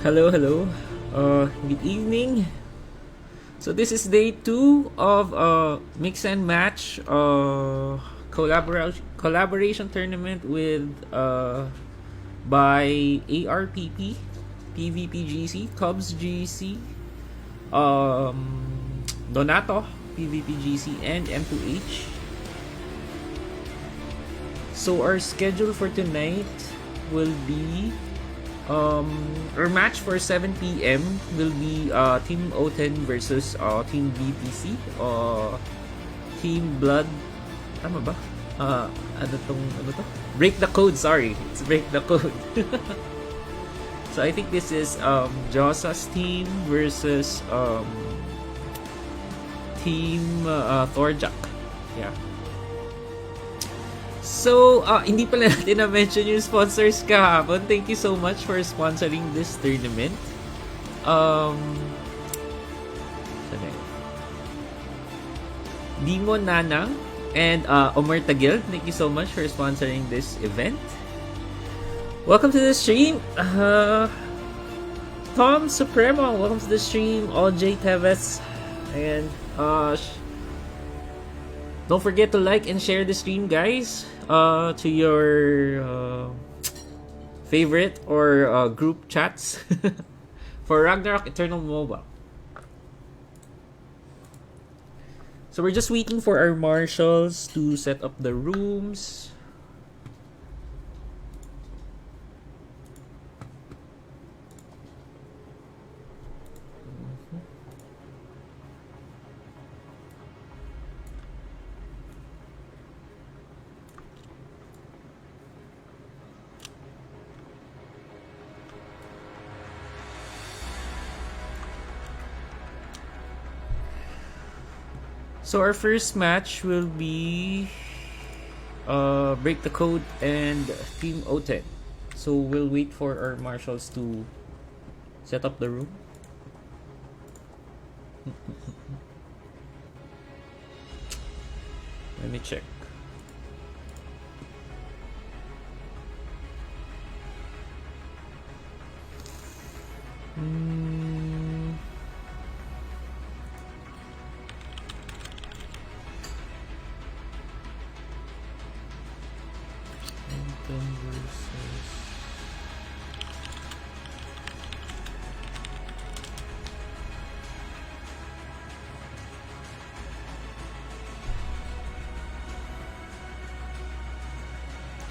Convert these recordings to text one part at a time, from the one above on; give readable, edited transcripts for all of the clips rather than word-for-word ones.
Hello, hello. Good evening. So this is day 2 of mix and match collaboration tournament with by ARPP, PvPGC, CUBS GC, Donato, PvPGC, and M2H. So our schedule for tonight will be our match for 7 p.m. will be Team O10 versus Team BTC. Team Blood. Tama ba? Ano to? Break the Code, sorry. It's Break the Code. So I think this is Josa's team versus Team Thorjack. Yeah. So, hindi pala natin na-mention yung sponsors kahapon. Thank you so much for sponsoring this tournament. Demon Nanang and Omerta Guild, thank you so much for sponsoring this event. Welcome to the stream. Tom Supremo, welcome to the stream. OJ Teves. And don't forget to like and share the stream, guys, to your favorite or group chats for Ragnarok Eternal Mobile. So we're just waiting for our marshals to set up the rooms. So our first match will be Break the Code and Team O10. So we'll wait for our marshals to set up the room. Let me check.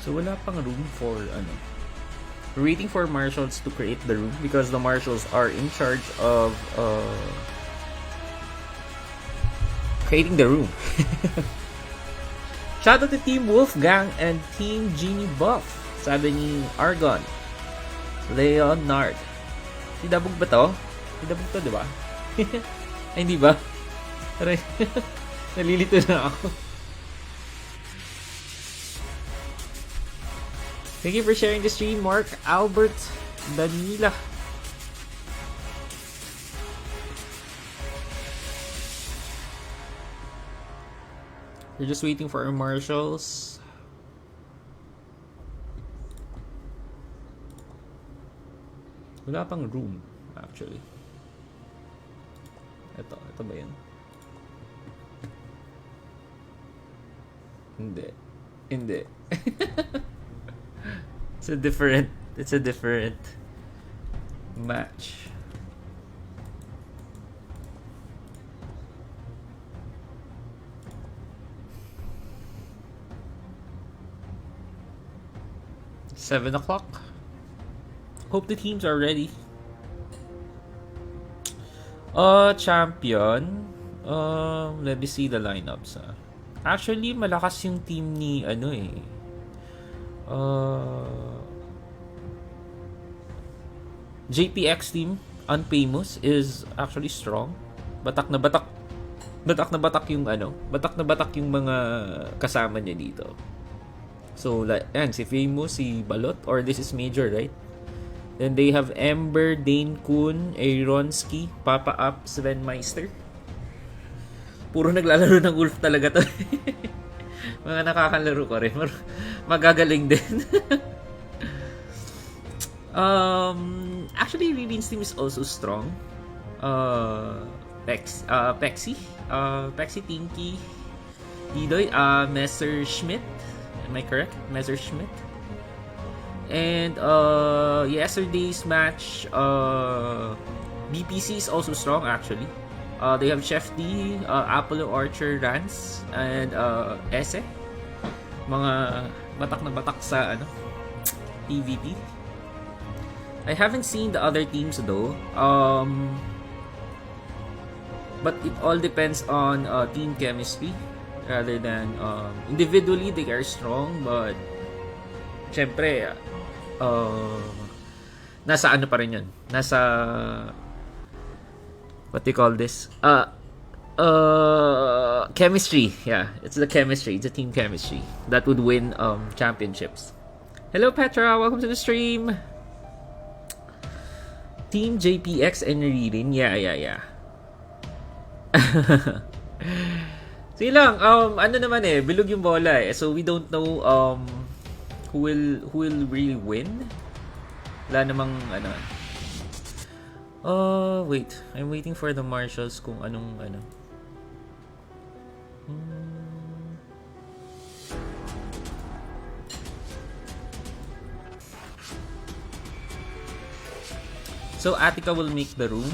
So wala pang room for We're waiting for marshals to create the room because the marshals are in charge of creating the room. Shout out to Team Wolfgang and Team Genie Buff. Sabi ni Argon. Leonard. Si Dabog ba to? Si Dabog to, di ba? Ay, hindi ba? Nalilito na ako. Thank you for sharing the stream, Mark, Albert, Danila. We're just waiting for our marshals. Wala pang room, actually. Ito ba yan? Hindi. It's a different match. $7 o'clock. Hope the teams are ready. Champion. Let me see the lineups. Actually, malakas yung team ni JPX team, Unfamous, is actually strong. Batak na batak yung batak na batak yung mga kasama niya dito. So, si Famous, si Balot, or this is Major, right? Then they have Ember, Dane Kun, Aronski, Papa Up, Sven Meister. Puro naglalaro ng Wolf talaga to. Mga nakakalaro ko rin. Magagaling din. Actually, Ririn's team is also strong. Pexi, Tinky, Didoy, Messerschmitt. Am I correct? Messerschmitt. And yesterday's match, BPC is also strong actually. They have Chef D, Apollo Archer, Rance, and Ese. Mga batak na batak sa PvP. I haven't seen the other teams though. But it all depends on team chemistry rather than individually they are strong, but syempre nasa ano pa rin yun. Nasa what do you call this? Chemistry. Yeah, it's the chemistry. It's the team chemistry that would win championships. Hello Petra, welcome to the stream. Team JPX and Ririn. Yeah. Sige lang, ano naman bilog yung bola so we don't know who will really win. Wala namang wait, I'm waiting for the marshals kung anong So Attica will make the room.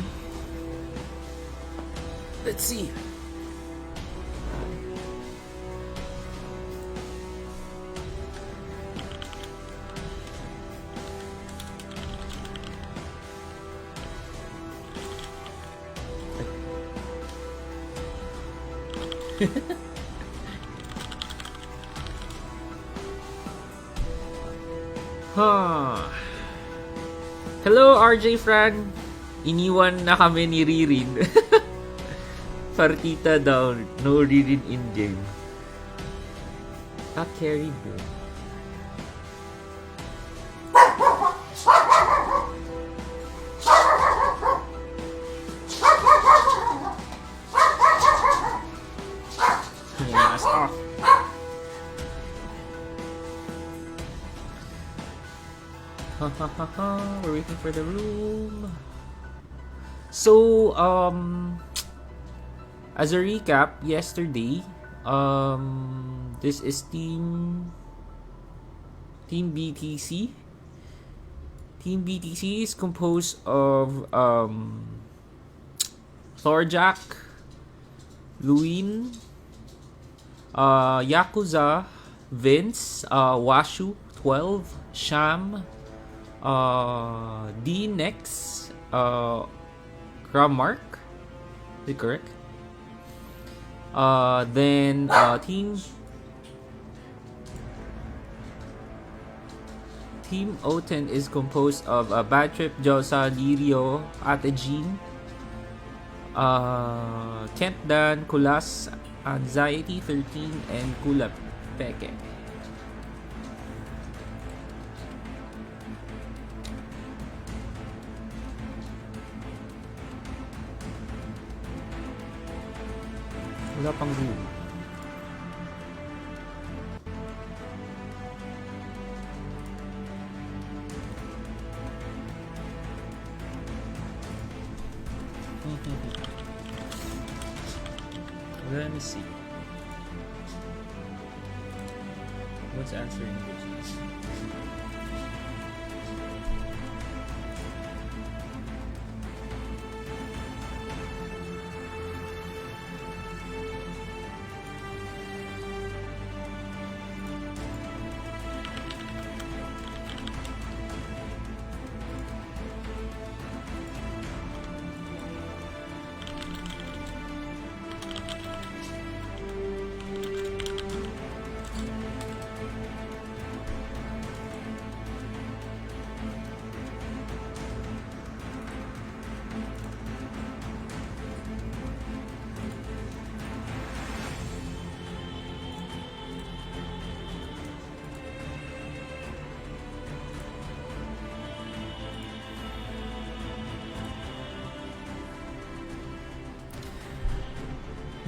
Let's see. Hello RJ Fran. Iniwan na kami ni Ririn. Partita down. No Ririn in game. Carried bro. Yes, off. We're waiting for the room. So, as a recap, yesterday, this is Team BTC. Team BTC is composed of Thorjack, Luin, Yakuza, Vince, Washu, 12, Sham, D-Nex, Kramark, is it correct? Then Team O10 is composed of Bad Trip, Josa, Lirio, Ate Jean, Kent Dan, Kulas, Anxiety 13, and Kula Peke. Wala pang room. Let me see. What's answering questions?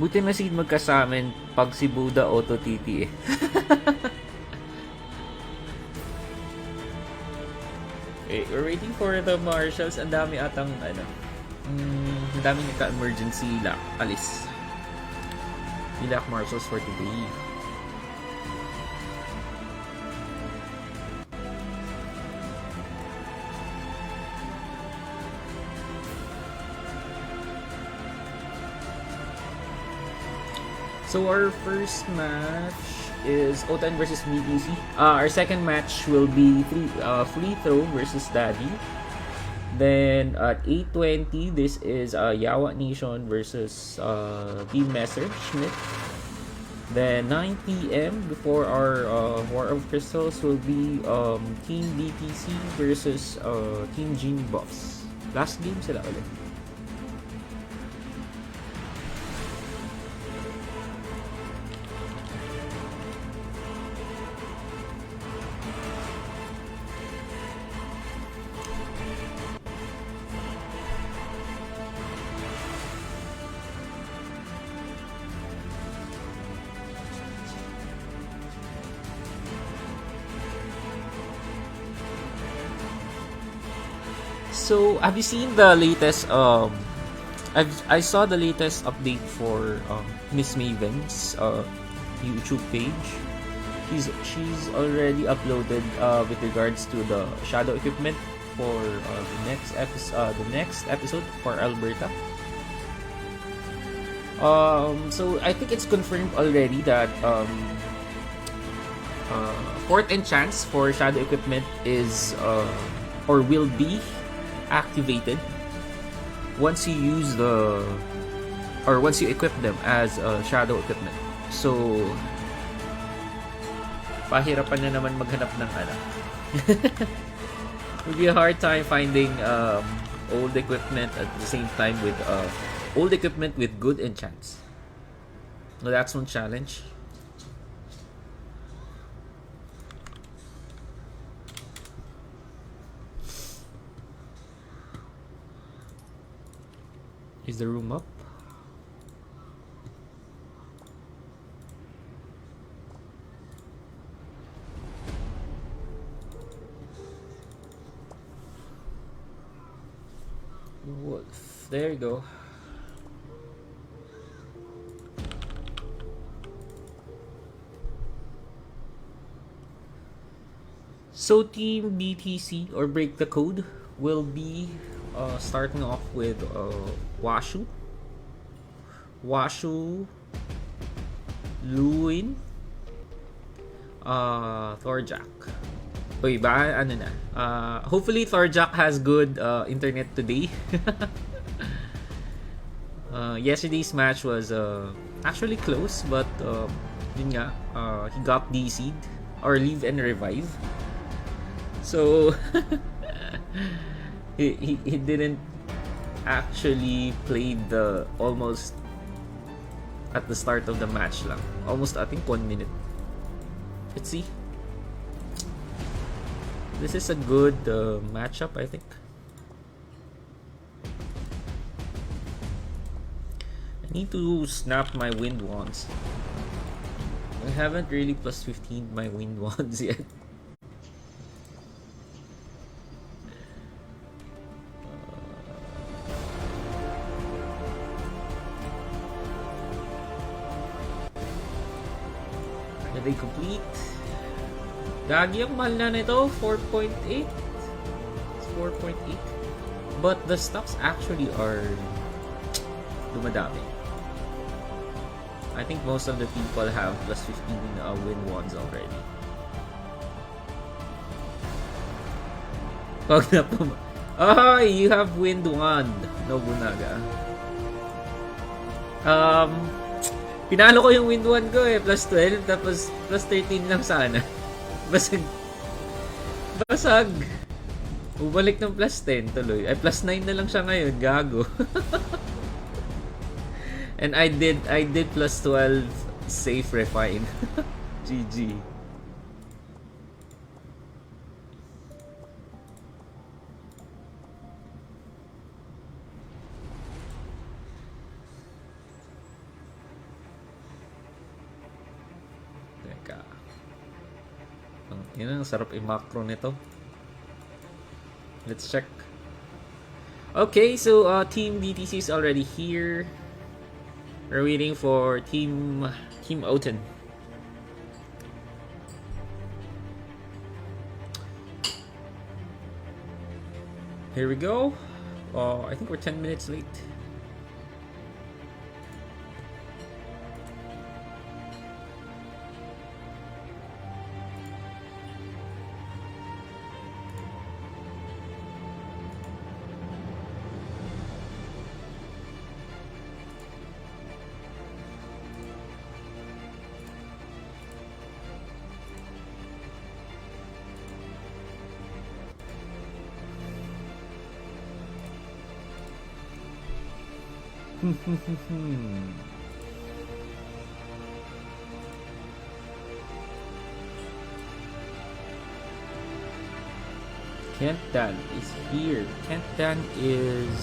Buti na seed magkasamin pag si Buddha Auto TT Okay, we're waiting for the marshals. Ang dami atang ano. Ang dami nagka-emergency lock. Alis. Lock marshals for today. So our first match is O10 versus BTC. Our second match will be free throw versus Daddy. Then at 8:20, this is Yawa Nation versus Team Messerschmitt. Then 9 p.m. before our War of Crystals will be Team BTC versus Team Genie Buffs. Last game sila ulit. So, have you seen the latest I saw the latest update for Miss Maven's YouTube page. She's already uploaded with regards to the shadow equipment for the next episode for Alberta. So I think it's confirmed already that fourth enchants for shadow equipment is or will be activated once you use once you equip them as shadow equipment. So pahirapan na naman maghanap ng ano. It would be a hard time finding old equipment at the same time with old equipment with good enchants. So that's one challenge. Is the room up? What? There you go. So Team BTC or Break the Code will be starting off with Washu, Luin, Thorjack. Uy, ba ano na? Hopefully Thorjack has good internet today. Yesterday's match was actually close, but yun nga, he got DC'd or leave and revive. So he didn't actually play the almost at the start of the match lang. Almost I think 1 minute. Let's see. This is a good matchup, I think. I need to snap my wind wands. I haven't really plus 15 my wind wands yet. Are they complete? Gagi ang mahal na nito, 4.8. It's 4.8. But the stocks actually are dumadami. I think most of the people have plus 15 win wands already. Pag na oh, you have wind wand, Nobunaga. Pinalo ko yung wind wand ko plus 12, tapos plus 13 lang sana. Basag. Bumalik ng plus 10 tuloy. Ay, plus 9 na lang siya ngayon. Gago. And I did plus 12 safe refine. GG. Teka. Yan ang sarap i-macro nito. Let's check. Okay, so Team DTC is already here. We're waiting for Team Oten. Here we go. I think we're 10 minutes late. Kentan is here. Kentan is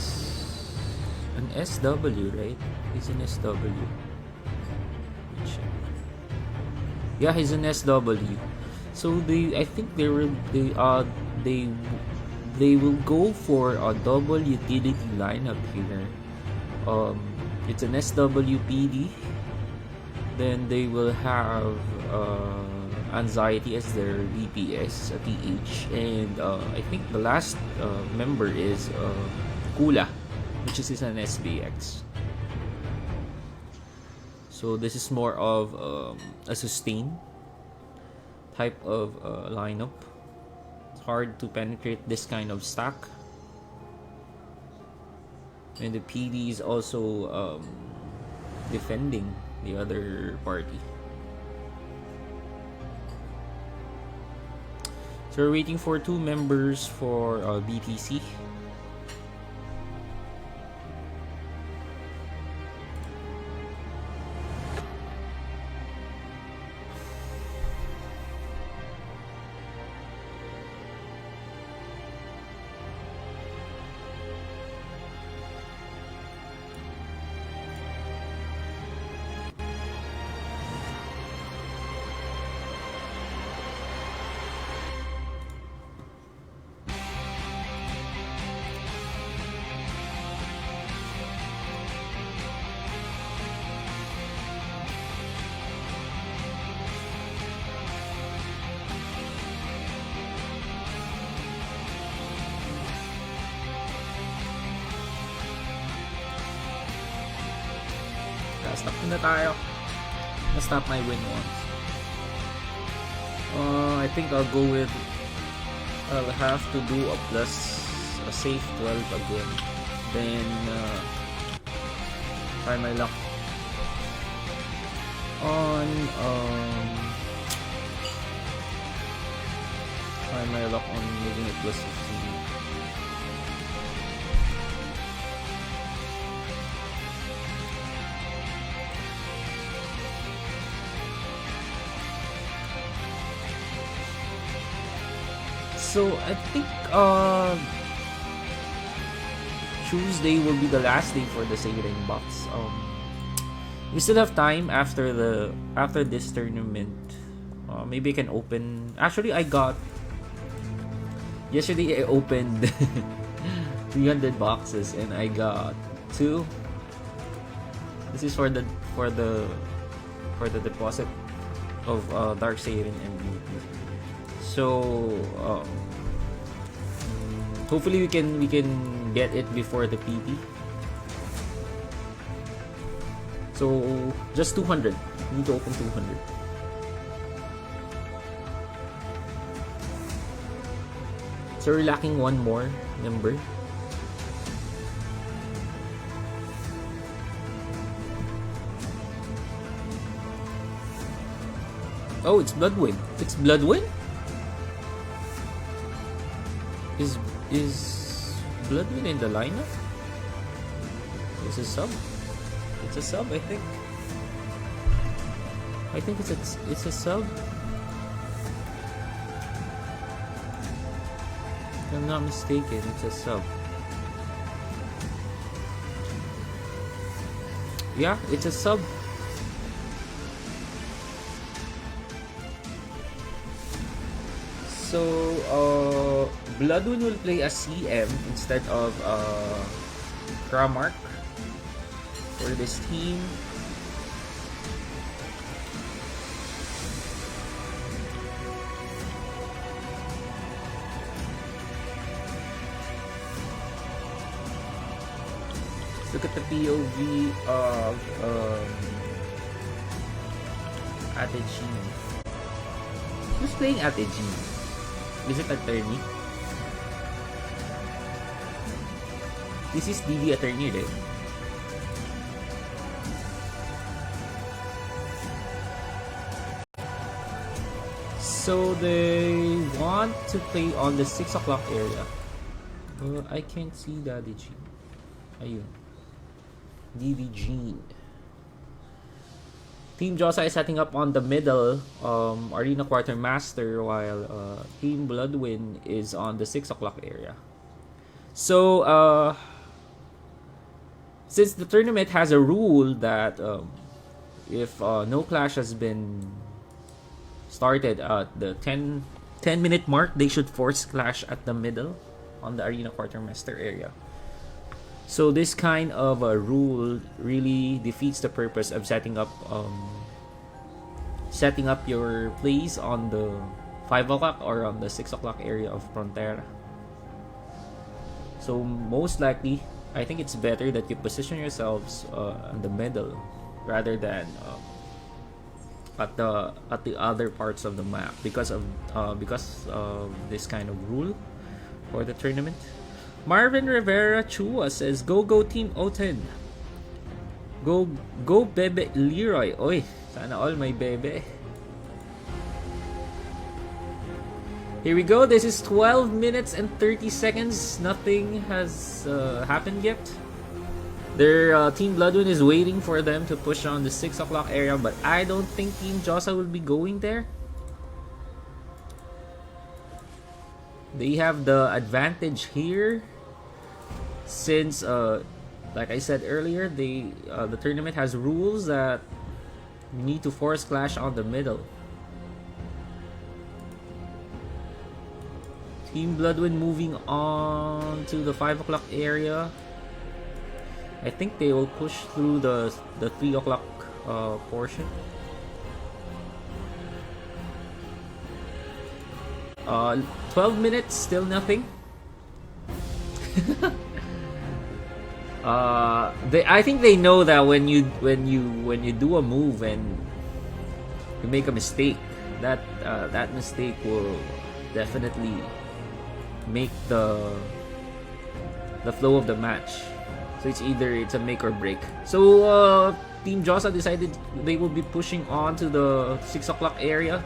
an SW, right? He's an SW. Yeah, he's an SW. So I think they will go for a double utility lineup here. It's an SWPD. Then they will have Anxiety as their DPS, TH, and I think the last member is Kula, which is an SBX. So this is more of a sustain type of lineup. It's hard to penetrate this kind of stack, and the PD is also defending the other party. So we're waiting for 2 members for BTC. Stop na tayo. Na-stop my win once. I think I'll go with... I'll have to do a safe 12 again. Then, try my luck on... try my luck on making it plus 15. So I think Tuesday will be the last day for the Sailing box. We still have time after this tournament. Maybe I can open. Actually, yesterday I opened 300 boxes and I got 2. This is for the deposit of Dark Sailing MVP. So hopefully we can get it before the PD. So just 200. We need to open 200. So we're lacking one more member. Oh, it's Bloodwind. It's Bloodwind? Is Bloodwind in the lineup? It's a sub. It's a sub, I think. I think it's a sub. If I'm not mistaken, it's a sub. Yeah, it's a sub. So Bloodwind will play a CM instead of Ragnarok for this team. Look at the POV of Atejin. Who's playing Atejin? Is it Attorney? This is DD Attorney, right? So they want to play on the 6 o'clock area. I can't see Daddy G. Ayun. DD Gene. Team Josa is setting up on the middle Arena Quartermaster, while Team Bloodwind is on the 6 o'clock area. So, since the tournament has a rule that if no clash has been started at the 10-minute mark, they should force clash at the middle on the Arena Quartermaster area. So this kind of a rule really defeats the purpose of setting up your plays on the 5 o'clock or on the 6 o'clock area of Frontera. So most likely, I think it's better that you position yourselves in the middle rather than at the other parts of the map because of this kind of rule for the tournament. Marvin Rivera Chua says, Go Team Oten. Go Bebe Leroy. Oy, sana all may bebe. Here we go. This is 12 minutes and 30 seconds. Nothing has happened yet. Their Team Bloodwind is waiting for them to push on the 6 o'clock area, but I don't think Team Josa will be going there. They have the advantage here since, like I said earlier, the tournament has rules that you need to force clash on the middle. Team Bloodwind moving on to the 5 o'clock area. I think they will push through the 3 o'clock portion. 12 minutes, still nothing. I think they know that when you do a move and you make a mistake, that mistake will definitely make the flow of the match. So it's a make or break. So Team Josa decided they will be pushing on to the 6 o'clock area.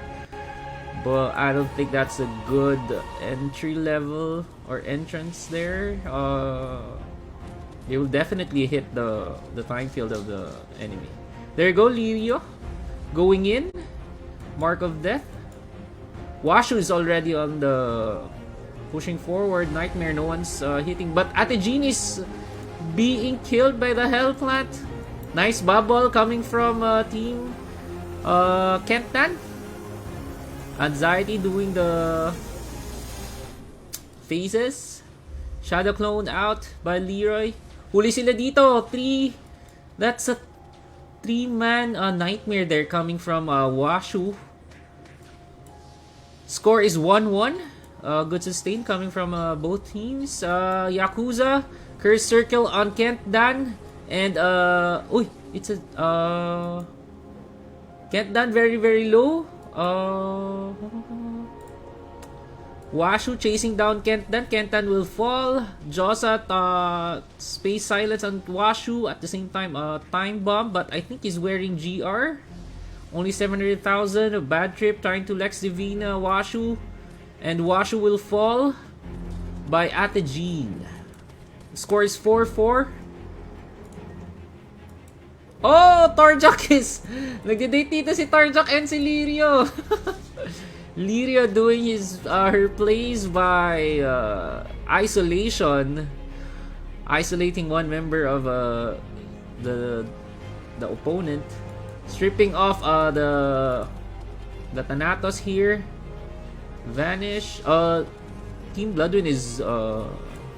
But I don't think that's a good entry level or entrance there. They will definitely hit the time field of the enemy. There you go, Lirio. Going in. Mark of Death. Washu is already on the pushing forward. Nightmare, no one's hitting. But Atejin is being killed by the Hell Plant. Nice bubble coming from Team Kentan. Anxiety doing the phases. Shadow Clone out by Leroy. Huli sila dito. That's a 3-man nightmare there coming from Washu. Score is 1-1. Good sustain coming from both teams. Yakuza. Curse Circle on Kent Dan. And it's a Kent Dan very very low. Washu chasing down Kentan. Kentan will fall. Josa space silence on Washu. At the same time, time bomb. But I think he's wearing GR. Only 700,000. A bad trip trying to Lex Divina Washu. And Washu will fall by Atejin. Score is 4-4. Oh, Tarjak is... Nagde-date dito si Tarjak and si Lirio. Lirio doing her plays by isolation. Isolating one member of the opponent. Stripping off the Thanatos here. Vanish. Team Bloodwind is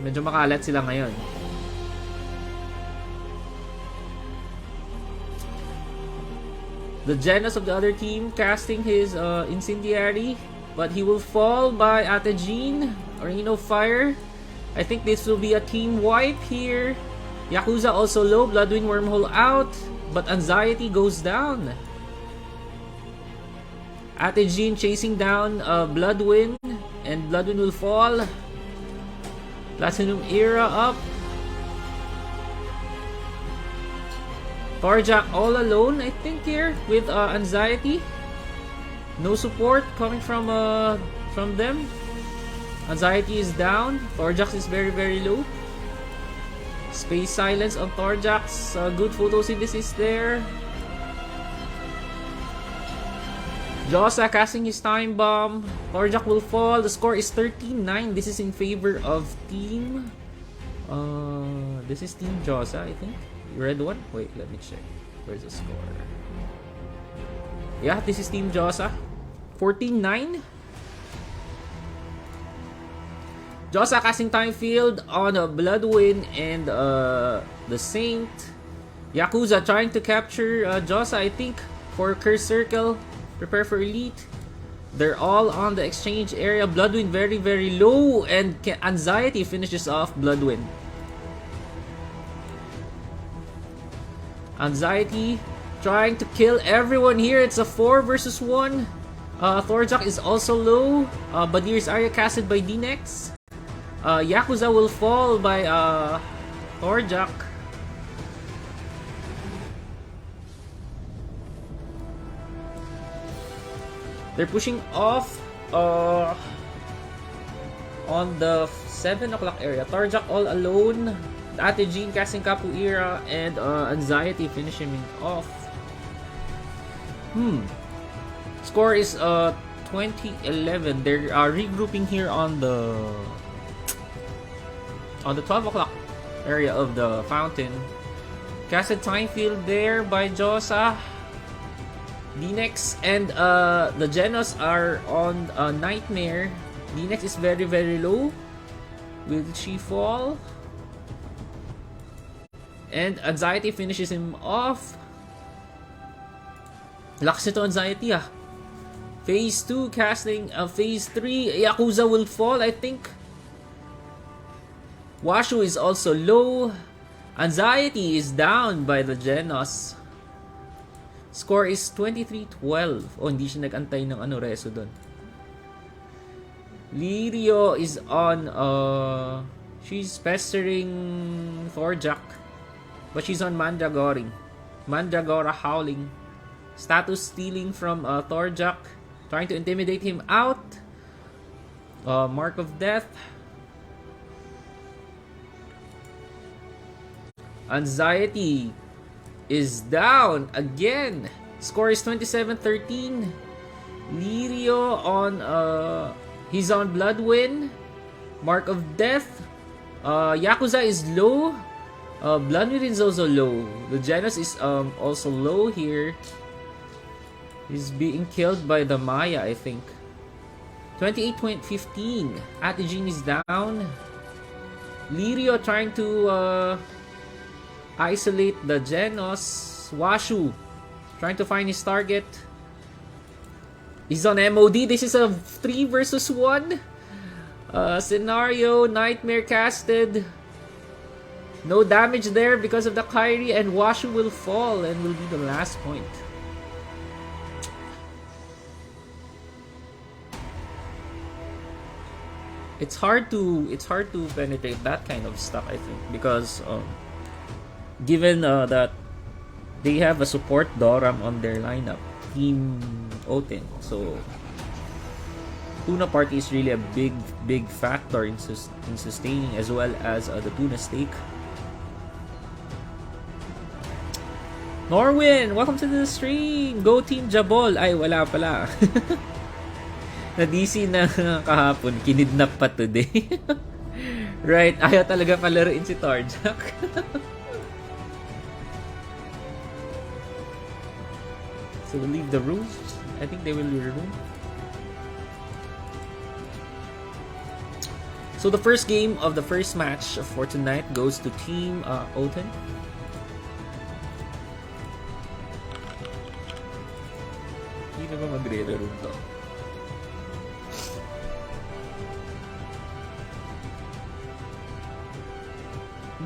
medyo makalat sila ngayon. The Genos of the other team casting his Incendiary, but he will fall by Atejin or Fire. I think this will be a team wipe here. Yakuza also low, Bloodwind Wormhole out, but Anxiety goes down. Atejin chasing down Bloodwind, and Bloodwind will fall. Platinum Era up. Torjak all alone, I think, here with Anxiety. No support coming from them. Anxiety is down. Torjax is very, very low. Space Silence on Torjax. Good photosynthesis there. Josa casting his Time Bomb. Torjak will fall. The score is 13-9. This is in favor of Team... this is Team Josa, I think. Red one? Wait, let me check. Where's the score? Yeah, this is Team Josa. 14-9. Josa casting Time Field on Bloodwind and the Saint. Yakuza trying to capture Josa, I think, for Curse Circle. Prepare for Elite. They're all on the exchange area. Bloodwind very, very low, and Anxiety finishes off Bloodwind. Anxiety trying to kill everyone here. It's a 4 versus 1. Thorjak is also low. Badir's Arya casted by Dinex. Yakuza will fall by Thorjak. They're pushing off on the 7 o'clock area. Thorjak all alone. Atejin casting Capoeira, and Anxiety finishing off. Score is 20-11. They're regrouping here on the 12 o'clock area of the fountain. Casted Time Field there by Josa. Dinex and the Genos are on Nightmare. Dinex is very, very low. Will she fall? And Anxiety finishes him off. Lakas nito Anxiety ah. Phase 2 casting Phase 3. Yakuza will fall, I think. Washu is also low. Anxiety is down by the Genos. Score is 23-12. Oh, hindi siya nag-antay ng reso doon. Lirio is on she's pestering Thorjak. But she's on Mandragoring. Mandragora howling. Status stealing from Thorjak. Trying to intimidate him out. Mark of Death. Anxiety is down again. Score is 27-13. Lirio on he's on Bloodwind. Mark of Death. Yakuza is low. Bloodwind is also low. The Genos is also low here. He's being killed by the Maya, I think. 28-15. Atejin is down. Lirio trying to isolate the Genos. Washu trying to find his target. He's on MOD. This is a 3 versus 1 scenario. Nightmare casted. No damage there because of the Kyrie, and Washu will fall and will be the last point. It's hard to penetrate that kind of stuff, I think, because given that they have a support Doram on their lineup, Team Oten, so Tuna Party is really a big factor in sustaining, as well as the Tuna Stake. Norwin, welcome to the stream. Go Team Jabol. Ay, wala pala. Na-DC na kahapon. Kinidnap pa today. Right, ayaw talaga palaruin si Tarjak. So we'll leave the room. I think they will leave the room. So the first game of the first match for tonight goes to Team Oten. Hindi na ba magre-room to?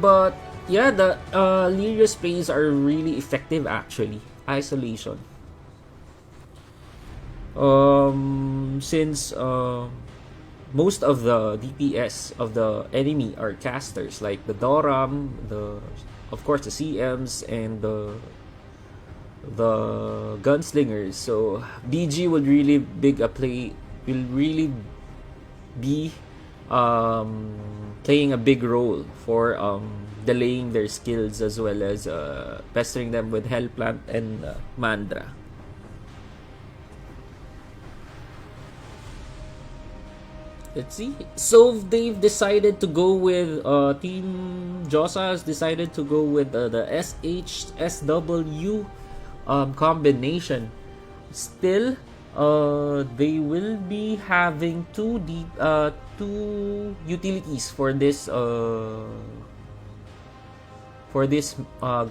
But yeah, the Lyria sprays are really effective actually. Isolation. Since most of the DPS of the enemy are casters, like the Doram, of course the CMs, and the gunslingers. So BG would really will really be playing a big role for delaying their skills, as well as pestering them with Hellplant and Mandra. Let's see. So they've decided to go with Team Josa has decided to go with the SHSW combination. Still, they will be having two utilities for this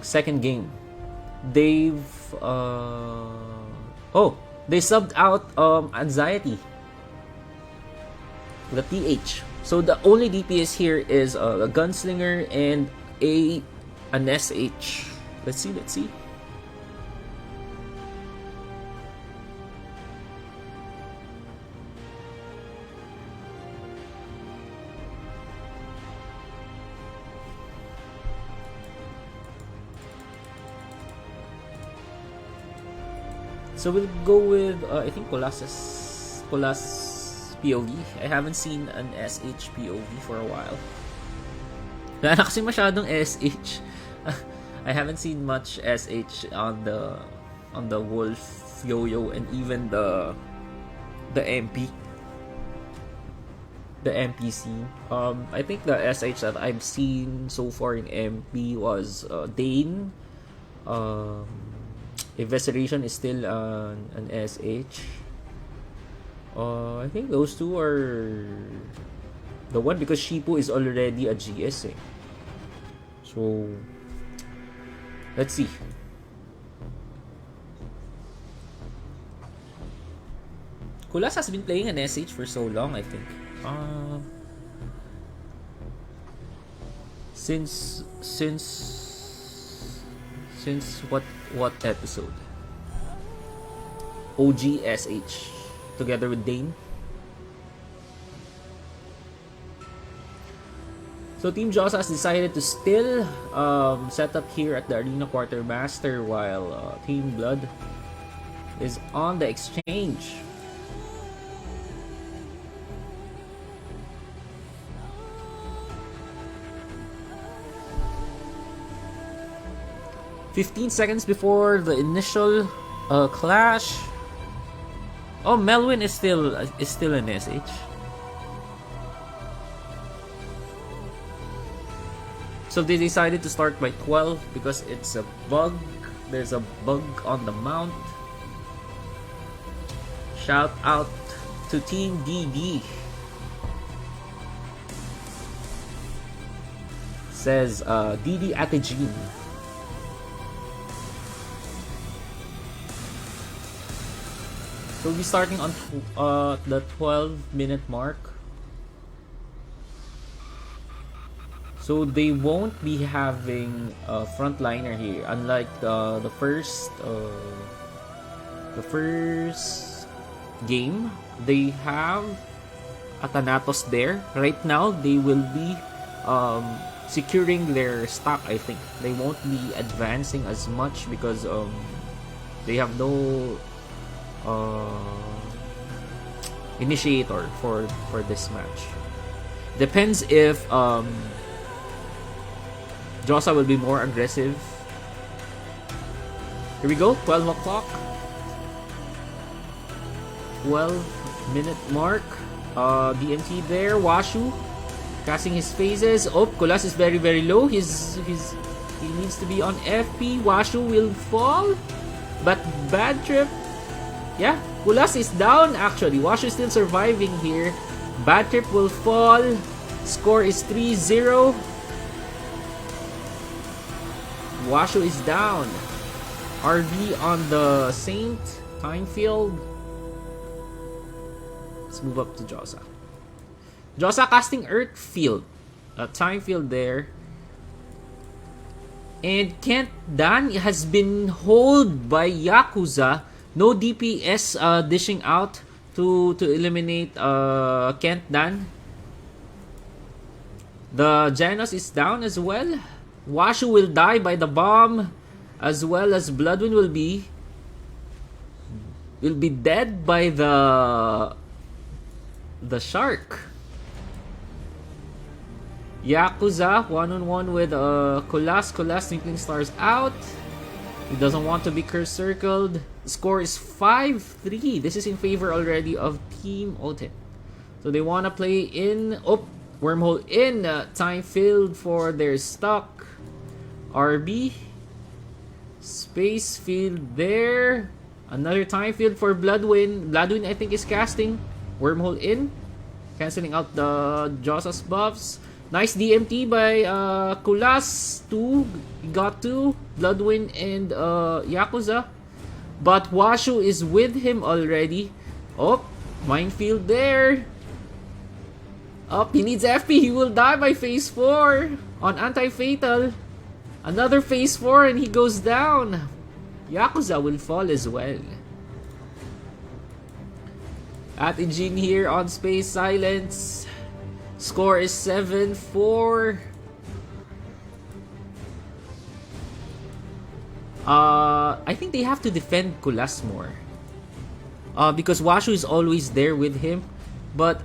second game. They subbed out Anxiety, the TH. So the only DPS here is a Gunslinger and an SH. Let's see. So we'll go with I think Colas POV. I haven't seen an SH POV for a while. Wala na kasi masyadong SH. I haven't seen much SH on the Wolf, Yo-Yo, and even the MP. The MP scene. I think the SH that I've seen so far in MP was Dane. Evisceration is still an SH. I think those two are the one, because Shipu is already a GS. So let's see. Kulas has been playing an SH for so long, I think. Since what episode? OG SH together with Dane. So Team Joss has decided to still set up here at the Arena Quartermaster, while Team Blood is on the exchange. "15 seconds before the initial clash." Oh, Melwin is still an SH. So they decided to start by 12 because it's a bug. There's a bug on the mount. Shout out to Team DD. Says DD Atejin. So we'll be starting on the 12-minute mark. So they won't be having a frontliner here, unlike the first game. They have a Thanatos there. Right now, they will be securing their stock. I think they won't be advancing as much because they have no initiator for this match. Depends if Josa will be more aggressive. Here we go, 12 o'clock. 12-minute mark. DMT there. Washu casting his phases. Oh, Kulas is very, very low. He needs to be on FP. Washu will fall. But Bad Trip. Yeah, Kulas is down actually. Washu is still surviving here. Bad Trip will fall. Score is 3-0. Washu is down. RV on the Saint. Time field. Let's move up to Josa. Josa casting Earth Field. Time field there. And Kent Dan has been holed by Yakuza. No DPS dishing out to eliminate Kent Dan. The Genos is down as well. Washu will die by the bomb, as well as Bloodwind will be dead by the shark. Yakuza one-on-one with Kulas. Kulas twinkling stars out. He doesn't want to be curse circled. The score is 5-3. This is in favor already of Team Oten. So they want to play in. Oh, wormhole in. Time filled for their stock. RB. Space field there. Another time field for Bloodwind. Bloodwind, I think, is casting. Wormhole in. Canceling out the Josa's buffs. Nice DMT by Kulas. 2. He got 2. Bloodwind and Yakuza. But Washu is with him already. Oh, minefield there. Oh, he needs FP. He will die by phase 4 on anti-fatal. Another phase 4 and he goes down. Yakuza will fall as well. Atijin here on Space Silence. Score is 7-4. I think they have to defend Kulas more. Because Washu is always there with him. But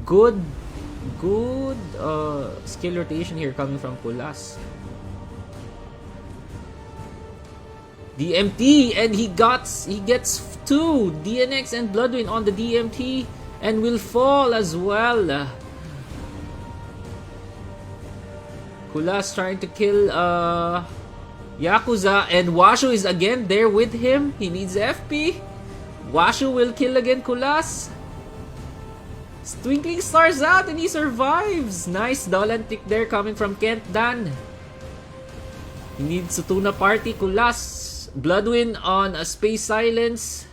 good skill rotation here coming from Kulas. DMT and he gets 2 DNX and Bloodwind on the DMT and will fall as well. Kulas trying to kill Yakuza and Washu is again there with him. He needs FP. Washu will kill again Kulas. Twinkling stars out and he survives. Nice Dolan tick there coming from Kent Dan. He needs to tuna party Kulas. Bloodwind on a Space Silence.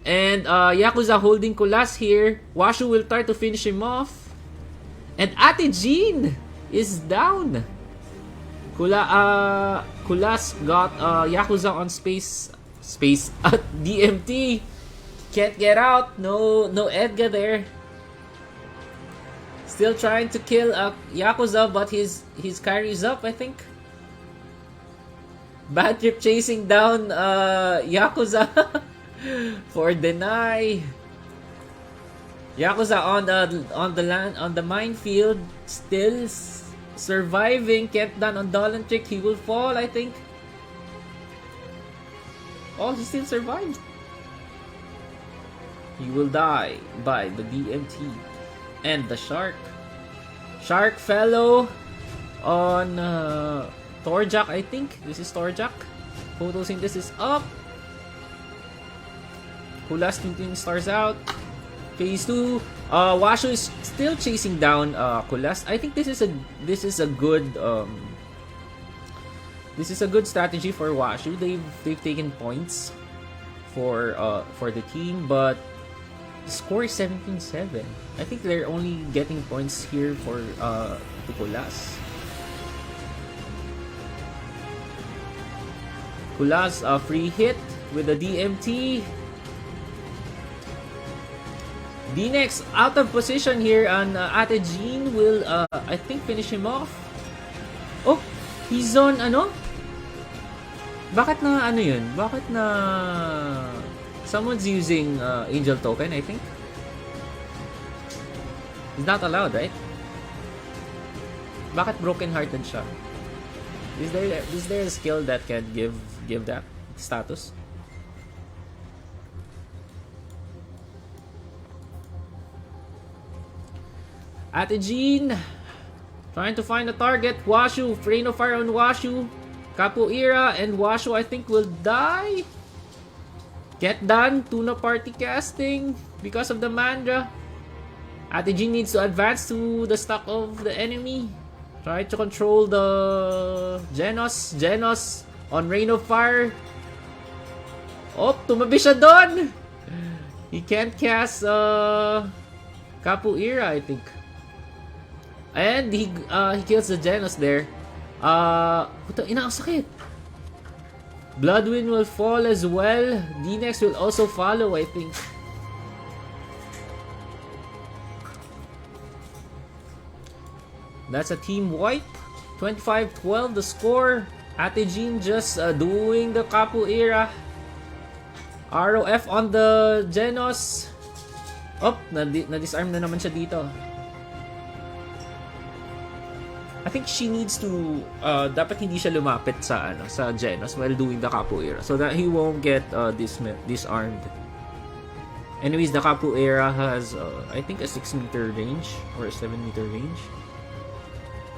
And Yakuza holding Kulas here. Washu will try to finish him off. And Atijin is down. Kulas got Yakuza on space DMT. Can't get out. No Edgar there. Still trying to kill Yakuza, but his carry's up, I think. Bad trip chasing down Yakuza for deny. Yakuza on the minefield, still surviving. Kept down on Dolan trick. He will fall, I think. Oh, he still survived. He will die by the DMT and the shark. Shark fellow on Torjak, I think. This is Torjak. Photosynthesis up. Kulas twinkling stars out. Phase 2. Washu is still chasing down Kulas. I think this is a good strategy for Washu. They've taken points for the team, but the score is 17-7. I think they're only getting points here for to Kulas. Kulas free hit with a DMT. D-Nex out of position here, and Atejin will I think finish him off. Oh, he's on ano? Bakit na ano yun? Bakit na someone's using Angel Token, I think? It's not allowed, right? Bakit broken-hearted siya? Is there a skill that can give that status? Atejin trying to find a target. Washu, Rain of Fire on Washu. Capoeira and Washu, I think, will die. Get done. Tuna party casting because of the Mandra. Ate Jean needs to advance to the stock of the enemy. Try to control the Genos. Genos on Rain of Fire. Oh, tumabi siya doon! He can't cast Capoeira, I think. And he kills the Genos there. Puta, ina, ang sakit. Bloodwind will fall as well. D-Nex will also follow, I think. That's a team wipe. 25-12 the score. Ate Jean just doing the Capoeira. ROF on the Genos. Oh, na-disarm na naman siya dito. I think she needs to dapat hindi siya lumapit sa sa Genos while doing the Capoeira so that he won't get disarmed. Anyways, the Capoeira has I think a 6-meter range or a 7-meter range.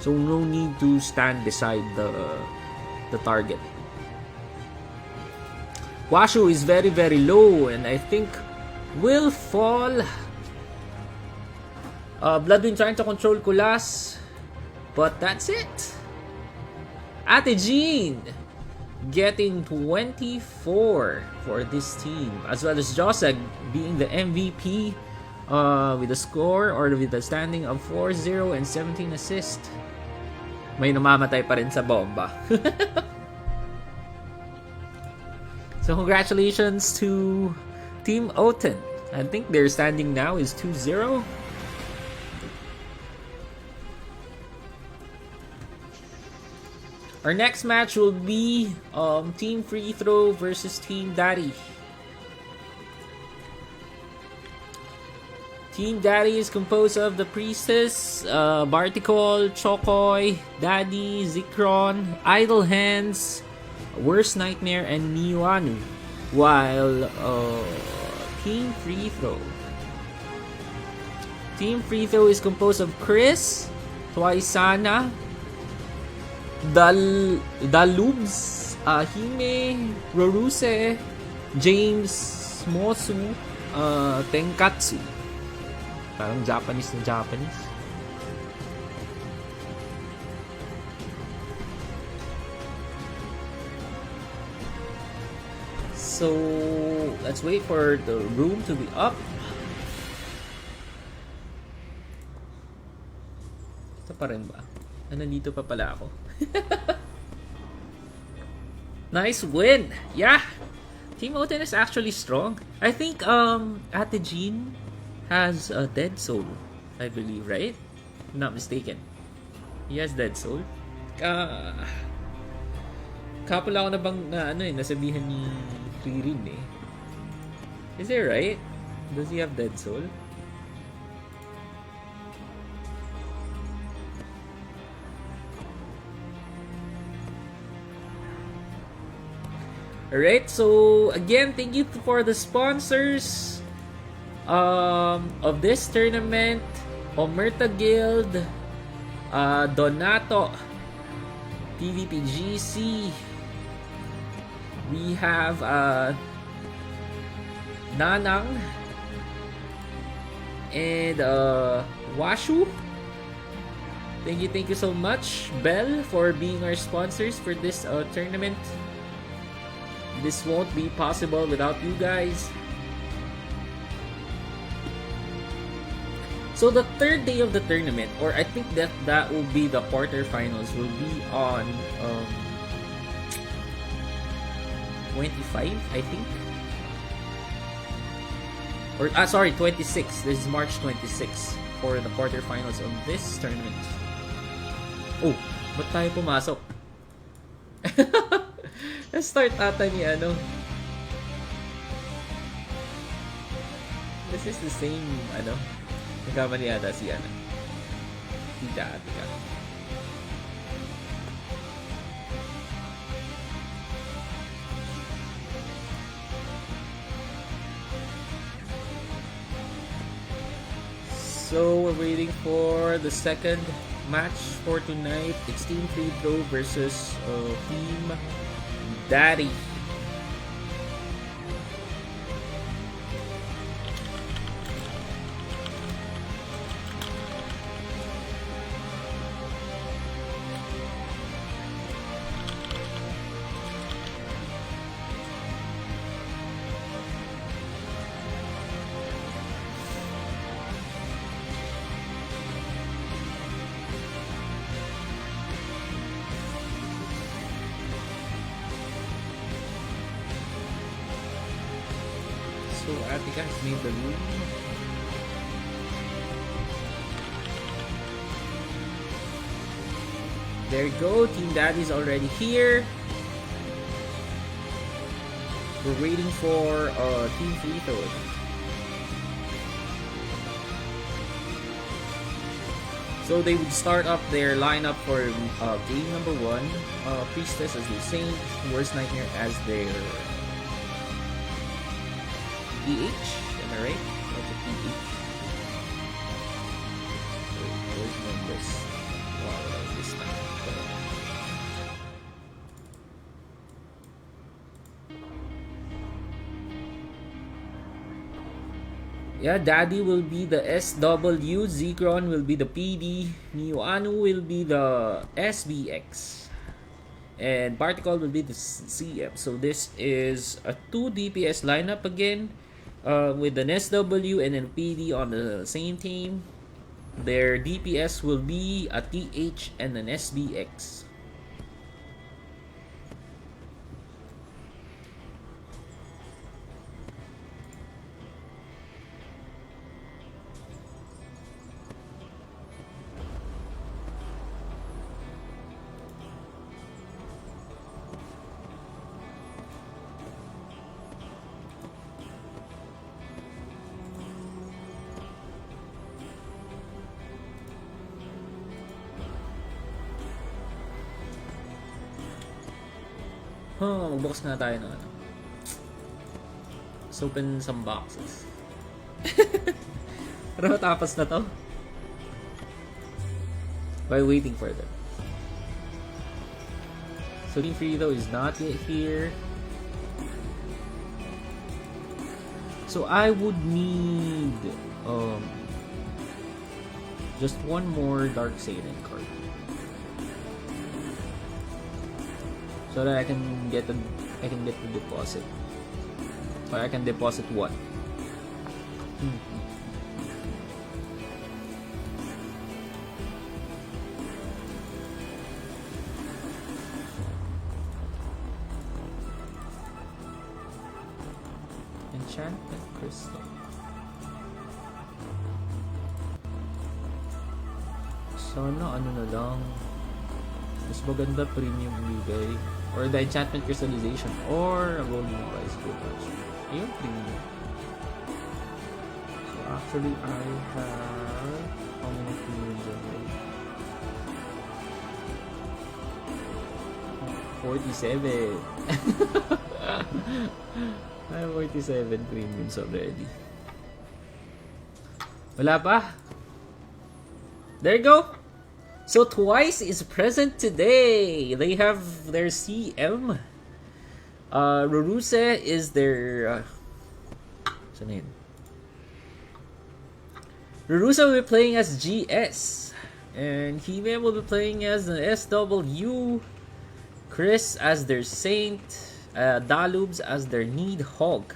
So no need to stand beside the target. Washu is very, very low and I think will fall. Bloodwind trying to control Kulas. But that's it. Ate Jean getting 24 for this team. As well as Josag being the MVP with a score or with a standing of 4-0 and 17 assists. May namamatay pa rin sa bomba. So congratulations to Team Oten. I think their standing now is 2-0. Our next match will be Team Free Throw versus Team Daddy. Team Daddy is composed of the Priestess, Bartikol, Chokoy, Daddy, Zikron, Idle Hands, Worst Nightmare, and Niwanu. While Team Free Throw is composed of Chris, Twaisana, Dalubs, Hime, Roruse, James, Mosu, Tenkatsu. Parang Japanese na Japanese. So, let's wait for the room to be up. Ito pa rin ba? Nandito pa pala ako. Nice win! Yeah! Team Oten is actually strong. I think Ate Jean has a Dead Soul, I believe, right? If I'm not mistaken. He has Dead Soul. Couple ako na bang nasabihan ni Ririn eh. Is it right? Does he have Dead Soul? Alright, so again, thank you for the sponsors of this tournament. Omerta Guild, Donato, PvPGC. We have Nanang and Washu. Thank you so much, Bell, for being our sponsors for this tournament. This won't be possible without you guys. So the third day of the tournament, or I think that will be the quarterfinals, will be on 25, I think. Or sorry, 26. This is March 26 for the quarterfinals of this tournament. Oh, ba't tayo pumasok? Let's start ata ni ano. This is the same ano. Nagkamali ata si ano. Tika. So we're waiting for the second match for tonight. It's Team Free Throw versus Team Daddy. Galactica has made the room. There you go. Team Daddy's already here. We're waiting for Team Free Throw. So they would start up their lineup for game number 1. Priestess as their Saint, Worst Nightmare as their PH. Am I right? That's a PH. Where's my list? Wow, this time. Yeah, Daddy will be the SW, Zekron will be the PD, Mioanu will be the SBX, and Particle will be the CM. So this is a 2 DPS lineup again, with an SW and an PD on the same team. Their DPS will be a TH and an SBX. Magbukas na tayo ng ano. Let's open some boxes. Pero tapos na to. By waiting for them. So Team Free though is not yet here. So I would need just one more Dark Satan card. So that I can get the deposit. Or I can deposit one. Enchantment Crystal. Sana ano na lang. Mas maganda premium bigay. Or the enchantment crystallization. Or a golden price go patch. Ayun, premium. So actually I have how many premiums already? 47. I have 47 premiums already. Wala pa? There you go. So Twice is present today. They have their CM. Ruruse is their Ruruse will be playing as GS. And Hime will be playing as an SW. Chris as their Saint. Dalubs as their Need Hog.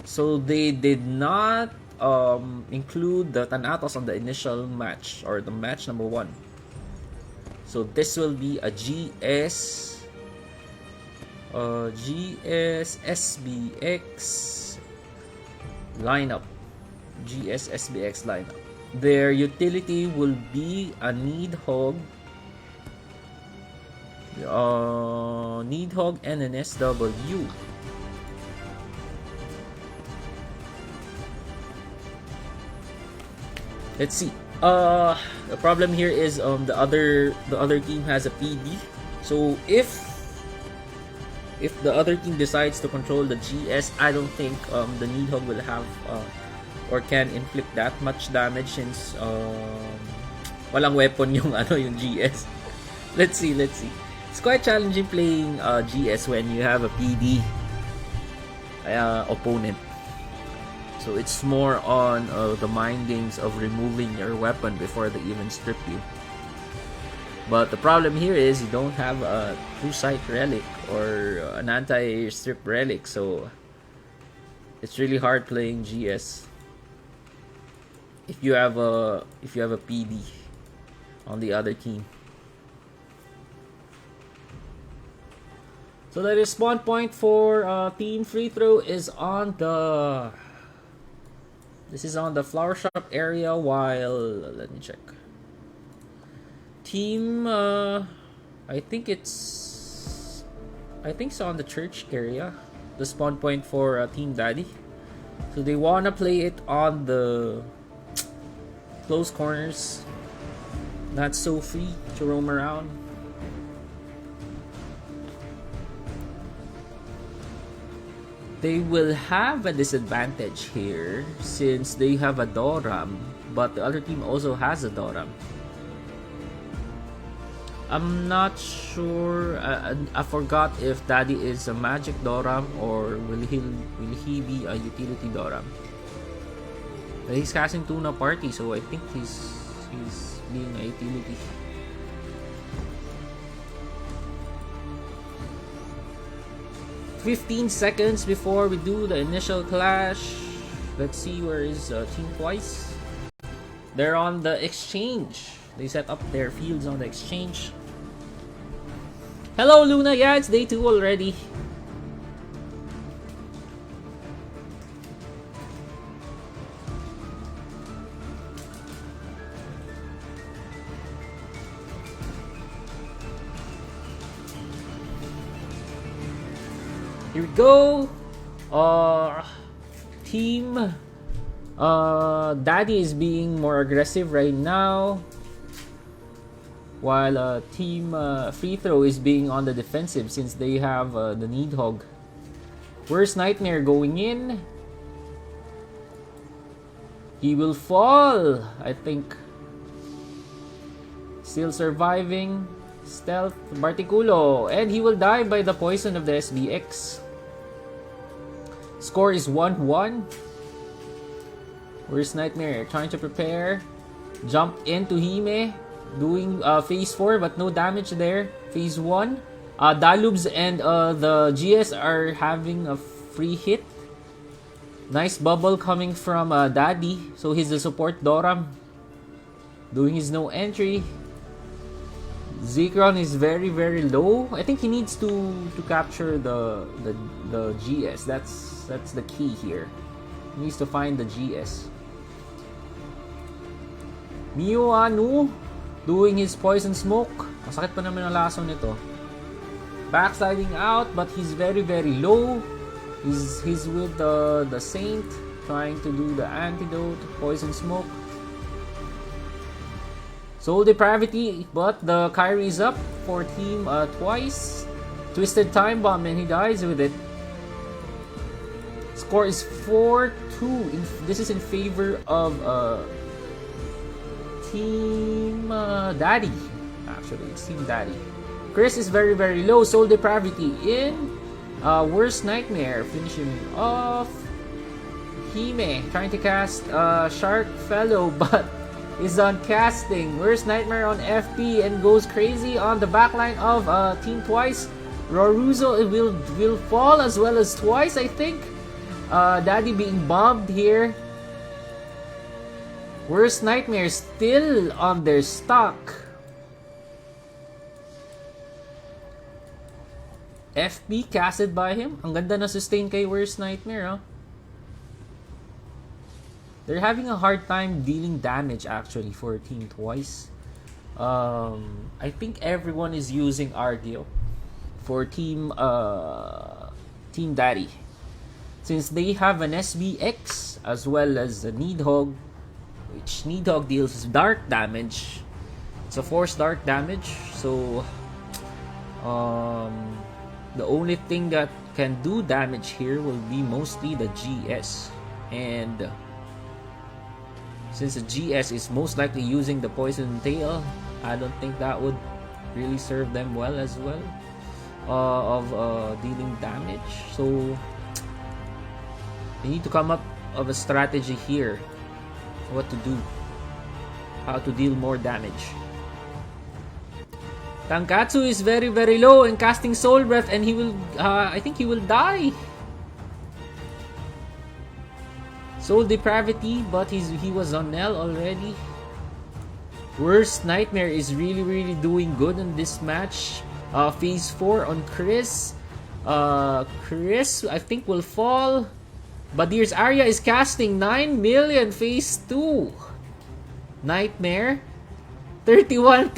So they did not include the Thanatos on the initial match or the match number 1. So this will be a GS SBX lineup. GS SBX lineup. Their utility will be a Need Hog, and an SW. Let's see. The problem here is the other team has a PD. So if the other team decides to control the GS, I don't think the Needhog will have or can inflict that much damage since walang weapon yung yung GS. Let's see. It's quite challenging playing GS when you have a PD opponent. So it's more on the mind games of removing your weapon before they even strip you. But the problem here is you don't have a True Sight relic or an anti-strip relic, so it's really hard playing GS if you have a PD on the other team. So the respawn point for Team Free Throw is on the... This is on the flower shop area, while... Let me check. Team... I think it's on the church area. The spawn point for Team Daddy. So they wanna play it on the close corners. Not so free to roam around. They will have a disadvantage here since they have a Doram, but the other team also has a Doram. I'm not sure. I forgot if Daddy is a magic Doram or will he be a utility Doram. But he's casting Tuna Party, so I think he's being a utility. "15 seconds before we do the initial clash." Let's see where is Team Twice. They're on the exchange. They set up their fields on the exchange. Hello, Luna. Yeah, it's day 2 already. Here we go. Team Daddy is being more aggressive right now, while Team Free Throw is being on the defensive since they have the Needhog. Where's Nightmare going in? He will fall, I think. Still surviving. Stealth Barticulo, and he will die by the poison of the SBX. Score is 1-1. Where's Nightmare? Trying to prepare. Jump into Hime. Doing phase 4, but no damage there. Phase 1. Dalubs and the GS are having a free hit. Nice bubble coming from Daddy. So he's the support Doram. Doing his no entry. Zekron is very low. I think he needs to capture the GS. That's the key here. He needs to find the GS. Mio Anu doing his poison smoke. Masakit pa naman ang laso nito. Backsliding out, but he's very low. He's with the Saint trying to do the antidote poison smoke. Soul Depravity, but the Kyrie is up for Team Twice. Twisted Time Bomb, and he dies with it. Score is 4-2. This is in favor of Team Daddy. Actually, it's Team Daddy. Chris is very low. Soul Depravity in. Worst Nightmare finishing off. Hime trying to cast Shark Fellow, but is on casting. Where's Nightmare on FP and goes crazy on the backline of Team Twice. Roruzo will fall as well as Twice, I think. Daddy being bombed here. Where's Nightmare still on their stock. FP casted by him. Ang ganda na sustain kay Where's Nightmare, huh? They're having a hard time dealing damage actually for Team Twice. I think everyone is using Argeo for Team Daddy. Since they have an SBX as well as a Needhog, which Needhog deals dark damage. It's a force dark damage, so the only thing that can do damage here will be mostly the GS. And since the GS is most likely using the Poison Tail, I don't think that would really serve them well as well of dealing damage. So they need to come up of a strategy here, what to do, how to deal more damage. Tankatsu is very low and casting Soul Breath, and he will I think he will die. Soul Depravity, but he was on Nell already. Worst Nightmare is really doing good in this match. Phase 4 on Chris. Chris, I think, will fall. Badir's Arya is casting 9 million phase 2. Nightmare. 3.9,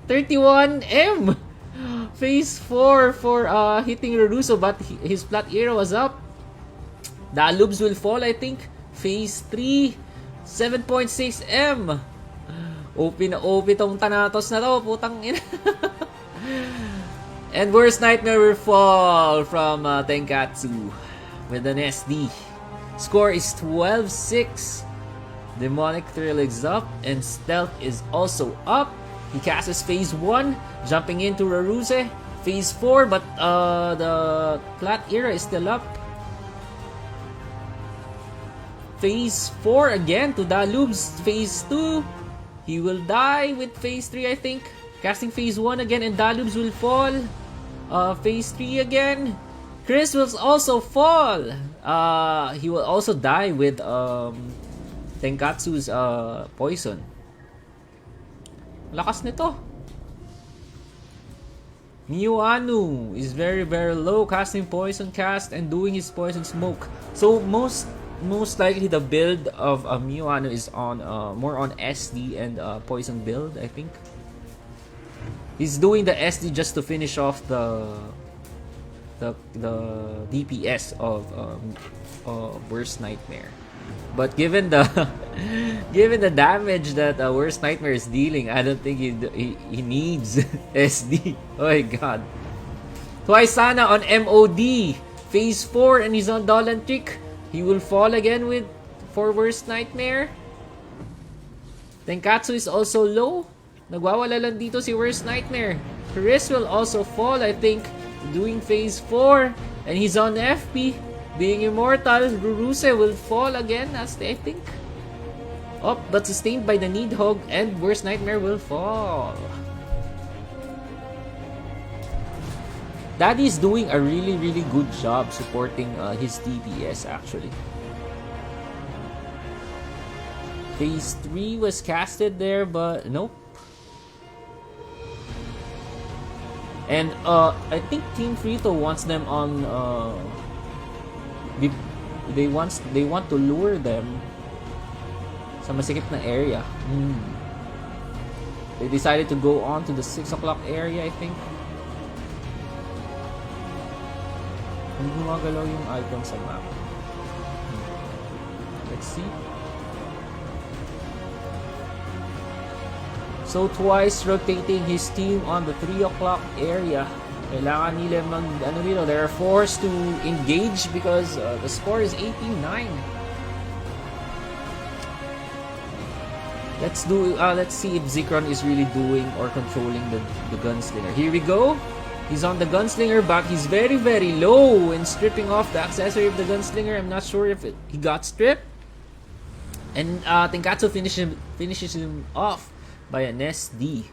31M. Phase 4 for hitting Ruruso, but his flat era was up. Dalubs will fall, I think. Phase 3, 7.6M. OP na OP tong Thanatos na to, putang ina. And Worst Nightmare will fall from Tenkatsu with an SD. Score is 12-6. Demonic Thrill is up, and Stealth is also up. He casts Phase 1, jumping into Raruse. Phase 4, but the Flat Era is still up. Phase 4 again to Dalubs. Phase 2, he will die with Phase 3, I think. Casting Phase 1 again, and Dalubs will fall. Phase 3 again. Chris will also fall. He will also die with Tenkatsu's poison. Lakas nito. Miyuanu is very low, casting poison cast and doing his poison smoke. So most likely the build of Miyuanu is on more on SD and poison build, I think. He's doing the SD just to finish off the DPS of Worst Nightmare. But given the damage that Worst Nightmare is dealing, I don't think he needs SD. Oh my god. Twice Sana on MOD. Phase 4 and he's on Dolan Trick. He will fall again for Worst Nightmare. Tenkatsu is also low. Nagwawala lang dito si Worst Nightmare. Chris will also fall, I think, doing Phase 4. And he's on FP. Being immortal, Ruruse will fall again, I think. Oh, but sustained by the Needhog, and Worst Nightmare will fall. Daddy's doing a really good job supporting his DPS, actually. Phase 3 was casted there, but nope. And I think Team Frito wants them on they want to lure them sa masikip na area. They decided to go on to the 6 o'clock area, I think. Hindi gumagalaw yung icon sa map. Let's see. So twice rotating his team on the 3 o'clock area. Kailangan nila they're forced to engage because the score is 18-9. Let's see if Zekron is really doing or controlling the Gunslinger. Here we go. He's on the Gunslinger, but he's very low and stripping off the accessory of the Gunslinger. I'm not sure if he got stripped. And Tenkatsu finishes him off by an SD.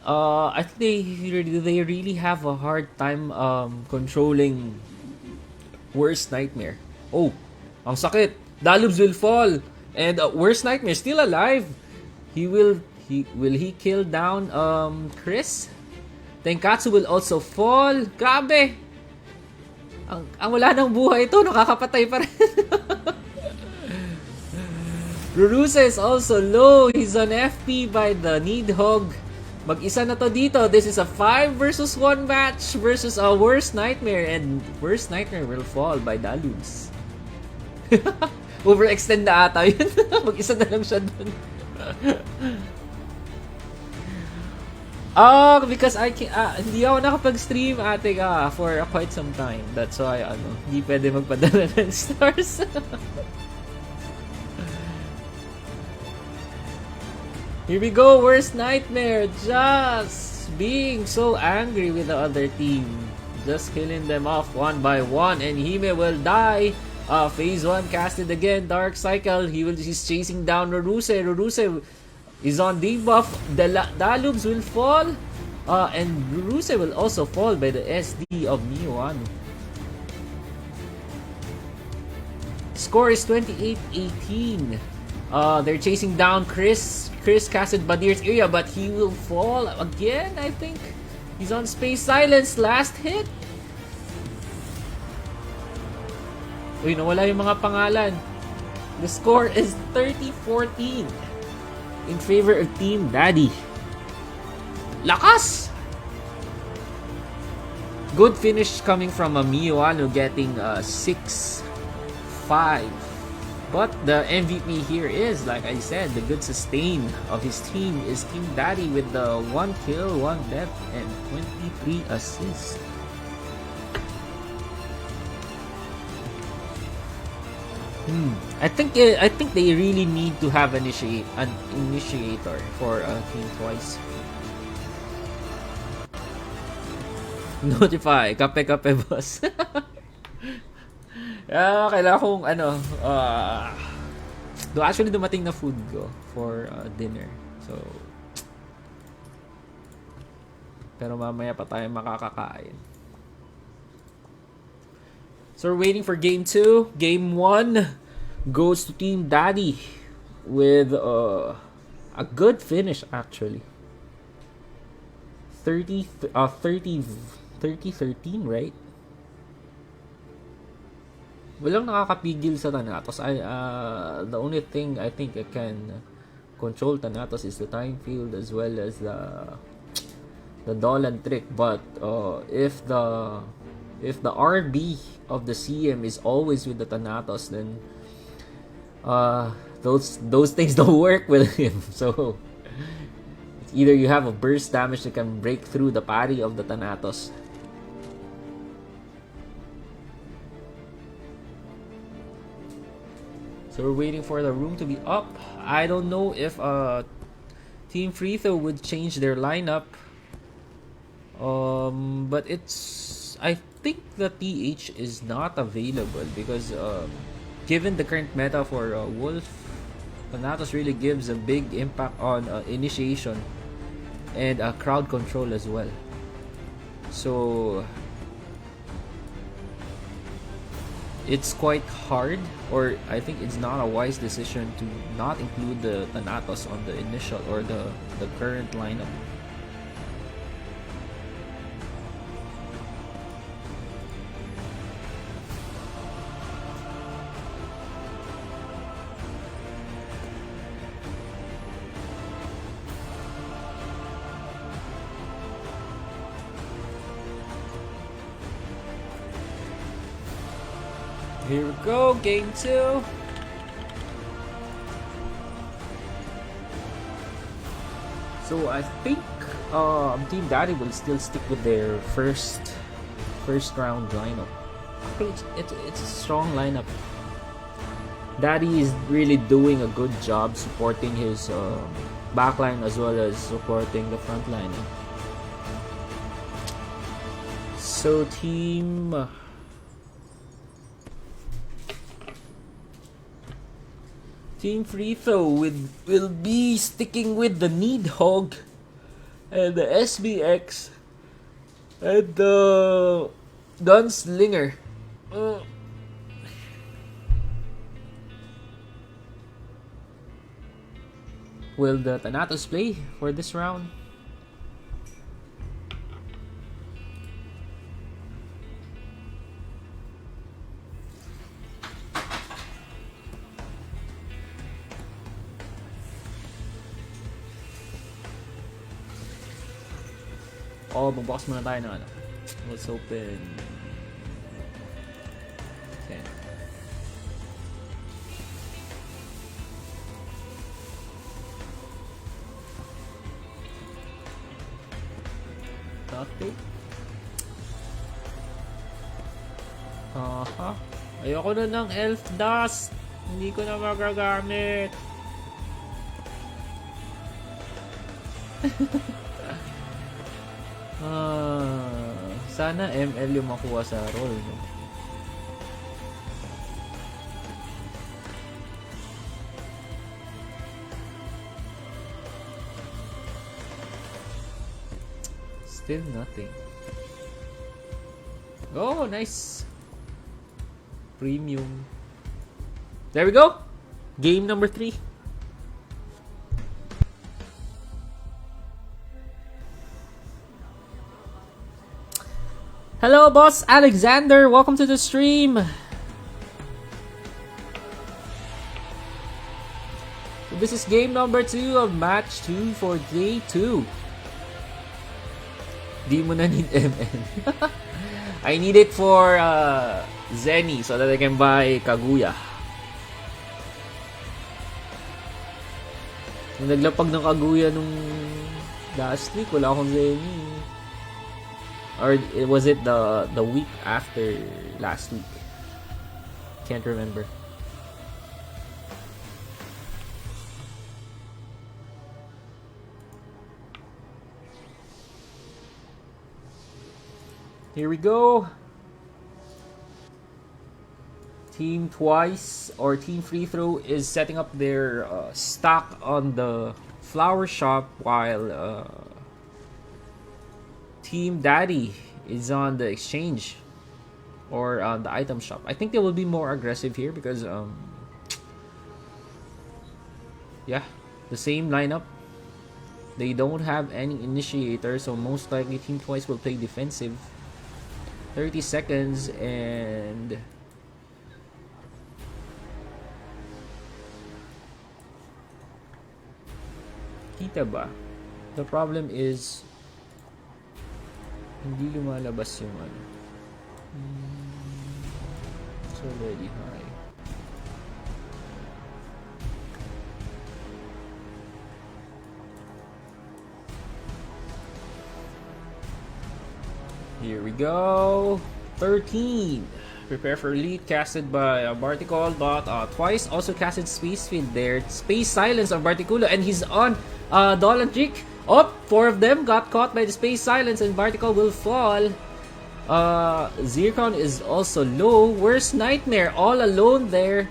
I think they really have a hard time controlling Worst Nightmare. Oh, ang sakit. Dalubs will fall, and Worst Nightmare still alive. Will he kill down Chris? Tenkatsu will also fall. Grabe. Ang wala ng buhay ito, nakakapatay pa rin. Ruruse is also low. He's on FP by the Needhog. Mag-isa na to dito. This is a 5 versus 1 match versus a Worst Nightmare, and Worst Nightmare will fall by Dalubs. Overextend na ata yun. Mag-isa na lang siya dun. Because hindi ako nakapag-stream for quite some time. That's why hindi pwede magpadala ng stars. Here we go, Worst Nightmare just being so angry with the other team. Just killing them off one by one, and Hime will die. Phase 1 casted again, Dark Cycle. He's chasing down Ruruse. Ruruse is on debuff. Dalubs will fall. And Ruruse will also fall by the SD of Miyuanu. Score is 28-18. They're chasing down Chris. Chris casted Badir's area, but he will fall again, I think. He's on space silence. Last hit. Uy, nawala yung mga pangalan. The score is 30-14 in favor of Team Daddy. Lakas! Good finish coming from Miyuano getting 6-5. But the MVP here is, like I said, the good sustain of his team is Team Daddy with the 1 kill, 1 death, and 23 assists. I think they really need to have an initiator for Team Twice. Notify, kape boss. Kailangan kong actually dumating na food ko for dinner. So pero mamaya pa tayo makakakain. So we're waiting for game 2. Game 1 goes to Team Daddy with a good finish actually. 30-13, right? Walang nakakapigil sa Thanatos. The only thing I think I can control Thanatos is the time field as well as the Dolan trick. But if the RB of the CM is always with the Thanatos, then those things don't work with him. So either you have a burst damage that can break through the parry of the Thanatos. So we're waiting for the room to be up. I don't know if Team Free-Throw would change their lineup. But I think the TH is not available because given the current meta for Wolf, Thanatos really gives a big impact on initiation and crowd control as well. So it's quite hard, or I think it's not a wise decision to not include the Thanatos on the initial or the current lineup. Here we go, game 2. So I think Team Daddy will still stick with their first round lineup. It's a strong lineup. Daddy is really doing a good job supporting his backline as well as supporting the front line. So Team Free-Throw will be sticking with the Needhog and the SBX and the Gunslinger. Will the Thanatos play for this round? Magbox muna tayo ng ano. Let's open 10. Topic. Ayoko na ng Elf Dust. Hindi ko na magagamit. Sana ML yung makuha sa roll, no? Still nothing. Oh, nice. Premium. There we go. Game number 3. Hello, boss Alexander. Welcome to the stream. This is game number 2 of match 2 for day 2. Di mo na need MN. I need it for Zenny so that I can buy Kaguya. Nung naglapag ng Kaguya nung last week, wala akong Zenny. Or was it the week after last week? Can't remember. Here we go. Team Twice or Team Free Throw is setting up their stock on the flower shop while Team Daddy is on the exchange or on the item shop. I think they will be more aggressive here because yeah, the same lineup. They don't have any initiator, so most likely Team Twice will play defensive. 30 seconds and kita ba? The problem is hindi lumalabas yung ano. It's already high. Here we go. 13. Prepare for Elite, casted by Barticol. Twice also casted Space Field there. Space Silence of Barticulo, and he's on Dolantric. Oh, 4 of them got caught by the Space Silence, and Barticol will fall. Zircon is also low. Worst Nightmare all alone there.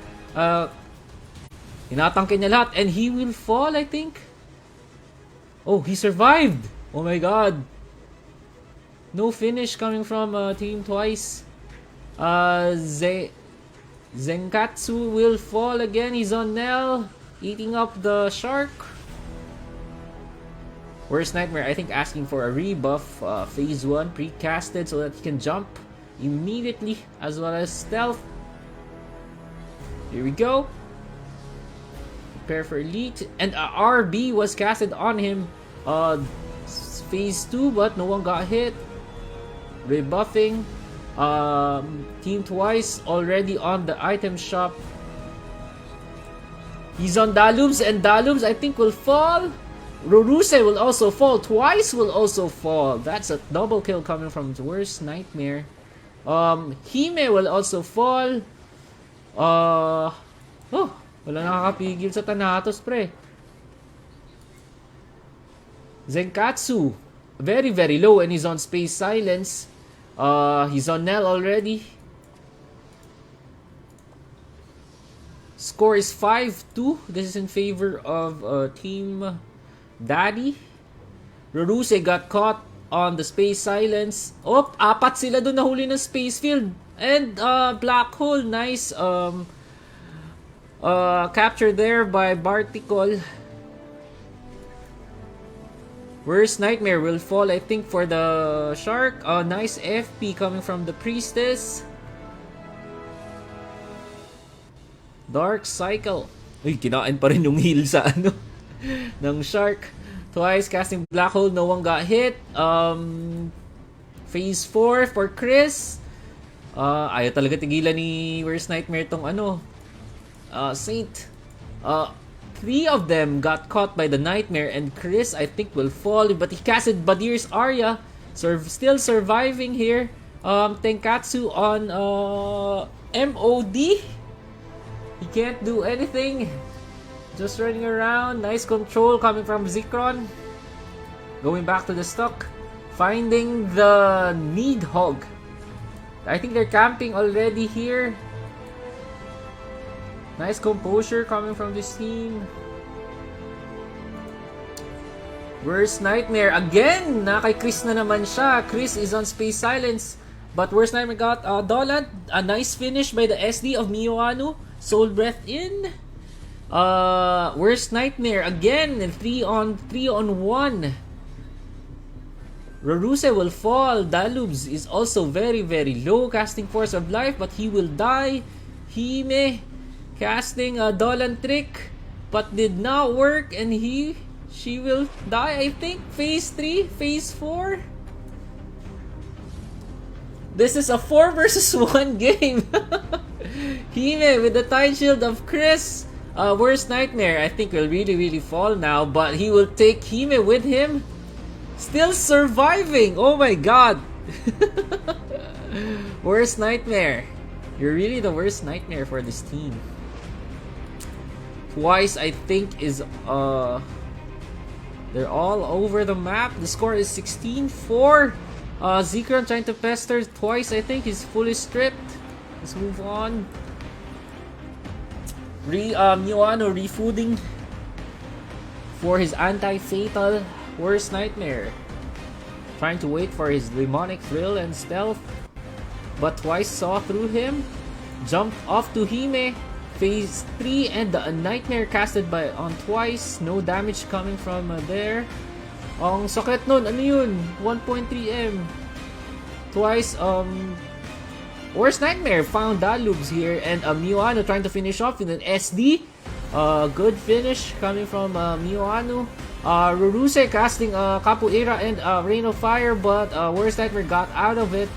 Inatangke niya lahat, and he will fall, I think. Oh, he survived. Oh my god. No finish coming from Team Twice. Zenkatsu will fall again. He's on Nell, eating up the shark. Worst Nightmare, I think, asking for a rebuff. Phase 1 pre-casted so that he can jump immediately as well as stealth. Here we go. Prepare for Elite. And RB was casted on him. Phase 2, but no one got hit. Rebuffing. Team Twice already on the item shop. He's on Dalubs, and Dalubs I think will fall. Roruse will also fall. Twice will also fall. That's a double kill coming from the Worst Nightmare. Hime will also fall. Oh, wala nakakapigil sa Thanatos, pre. Zenkatsu, very very low, and he's on Space Silence. He's on Nell already. Score is 5-2. This is in favor of Team Daddy. Roruse got caught on the Space Silence. Oh, 4 sila doon nahuli ng Space Field. And Black Hole, nice capture there by Barticol. Worst Nightmare will fall, I think, for the Shark. Nice FP coming from the Priestess. Dark Cycle. Uy, kinain pa rin yung heal sa ano ng Shark. Twice casting Black Hole, no one got hit. Phase 4 for Chris. Ayaw talaga tigilan ni Worst Nightmare tong ano. Saint. 3 of them got caught by the Nightmare, and Chris, I think, will fall. But he casted Badir's Arya. Still surviving here. Tenkatsu on MOD. He can't do anything. Just running around. Nice control coming from Zikron. Going back to the stock. Finding the Needhog. I think they're camping already here. Nice composure coming from this team. Worst Nightmare again. Kay Chris na naman siya. Chris is on Space Silence. But Worst Nightmare got Dolan. A nice finish by the SD of Miyoanu. Soul Breath in. Worst Nightmare again. 3 on 1. Roruse will fall. Dalubs is also very, very low. Casting Force of Life, but he will die. Hime casting a Dolan Trick, but did not work, and she will die, I think. Phase 3, Phase 4. This is a 4 versus 1 game. Hime with the Tide Shield of Chris. Worst Nightmare, I think, will really, really fall now, but he will take Hime with him. Still surviving! Oh my god! Worst Nightmare. You're really the worst nightmare for this team. Twice, I think, is they're all over the map. The score is 16-4. Zekron trying to pester Twice, I think. He's fully stripped. Let's move on. Mioano refooding for his anti-fatal Worst Nightmare. Trying to wait for his demonic thrill and stealth, but Twice saw through him. Jumped off to Hime. Phase 3 and the Nightmare casted by on Twice. No damage coming from there. Ang sakit nun. Ano yun? 1.3M. Twice, Worst Nightmare found Dalubs here, and Mioano trying to finish off with an SD. Good finish coming from Mioano. Roruse casting Capoeira and Rain of Fire, but Worst Nightmare got out of it.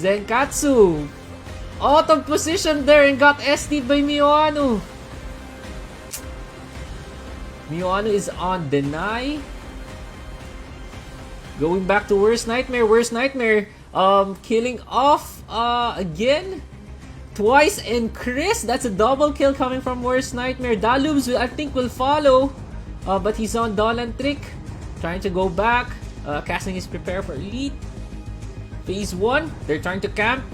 Zenkatsu out of position there and got SD'd by Mioano. Mioano is on deny. Going back to Worst Nightmare. Worst Nightmare killing off again. Twice and Chris. That's a double kill coming from Worst Nightmare. Dalubs, I think, will follow. But he's on Dolan Trick. Trying to go back. Casting is Prepare for Elite. Phase 1. They're trying to camp.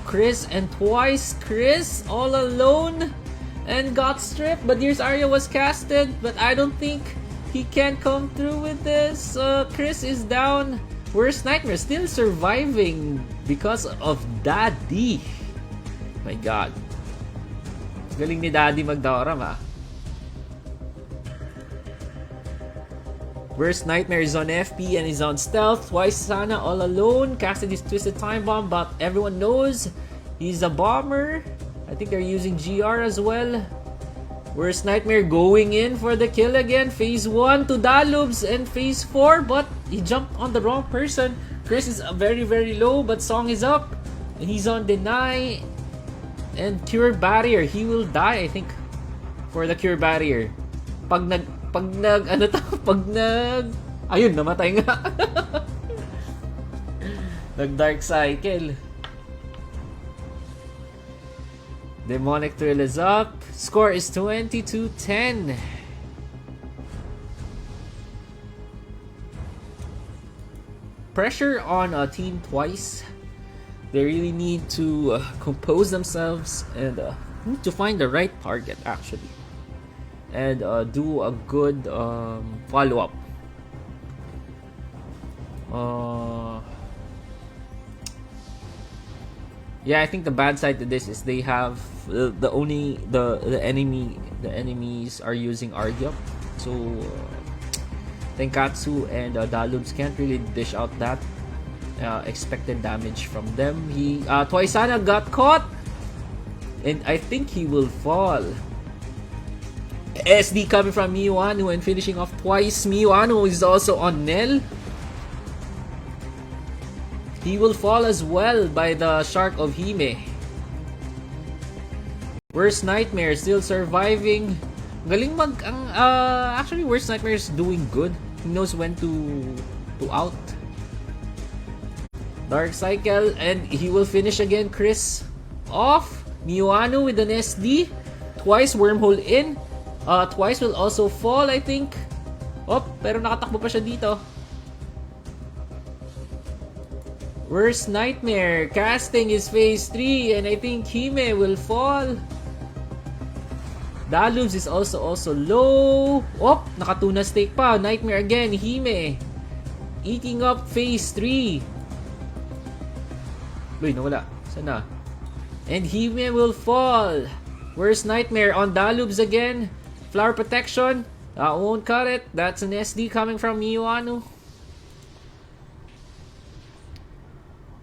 Chris and Twice. Chris all alone. And got stripped. But here's Arya was casted. But I don't think he can come through with this. Chris is down. Worst Nightmare still surviving because of Daddy. My god. Galing ni Daddy magdaoram ah. Worst Nightmare is on FP and is on stealth. Twice Sana all alone. Casted his Twisted Time Bomb, but everyone knows he's a bomber. I think they're using GR as well. Worst Nightmare going in for the kill again. Phase 1 to Dalubs and Phase 4, but he jumped on the wrong person. Chris is very, very low, but Song is up. And he's on Deny and Cure Barrier. He will die, I think, for the Cure Barrier. Ayun, namatay nga. Nag-Dark Cycle. Demonic Thrill is up. Score is 22-10. Pressure on Team Twice. They really need to compose themselves and to find the right target, actually. And do a good follow-up. Yeah, I think the bad side to this is they have the enemies are using Argyup, so Tenkatsu and Dalubs can't really dish out that expected damage from them. Twaisana got caught, and I think he will fall. SD coming from Mioano and finishing off Twice. Mioano is also on Nell. He will fall as well by the Shark of Hime. Worst Nightmare still surviving. Galing actually Worst Nightmare is doing good. He knows when to out. Dark Cycle, and he will finish again. Chris off. Mioano with an SD. Twice Wormhole in. Twice will also fall, I think. Pero nakatakbo pa siya dito. Worst Nightmare casting is Phase 3, and I think Hime will fall. Dalubs is also low. Nakatuna stake pa. Nightmare again. Hime eating up Phase 3. Uy, nawala. Sana? And Hime will fall. Worst Nightmare on Dalubs again. Flower Protection. That won't cut it. That's an SD coming from Miwanu.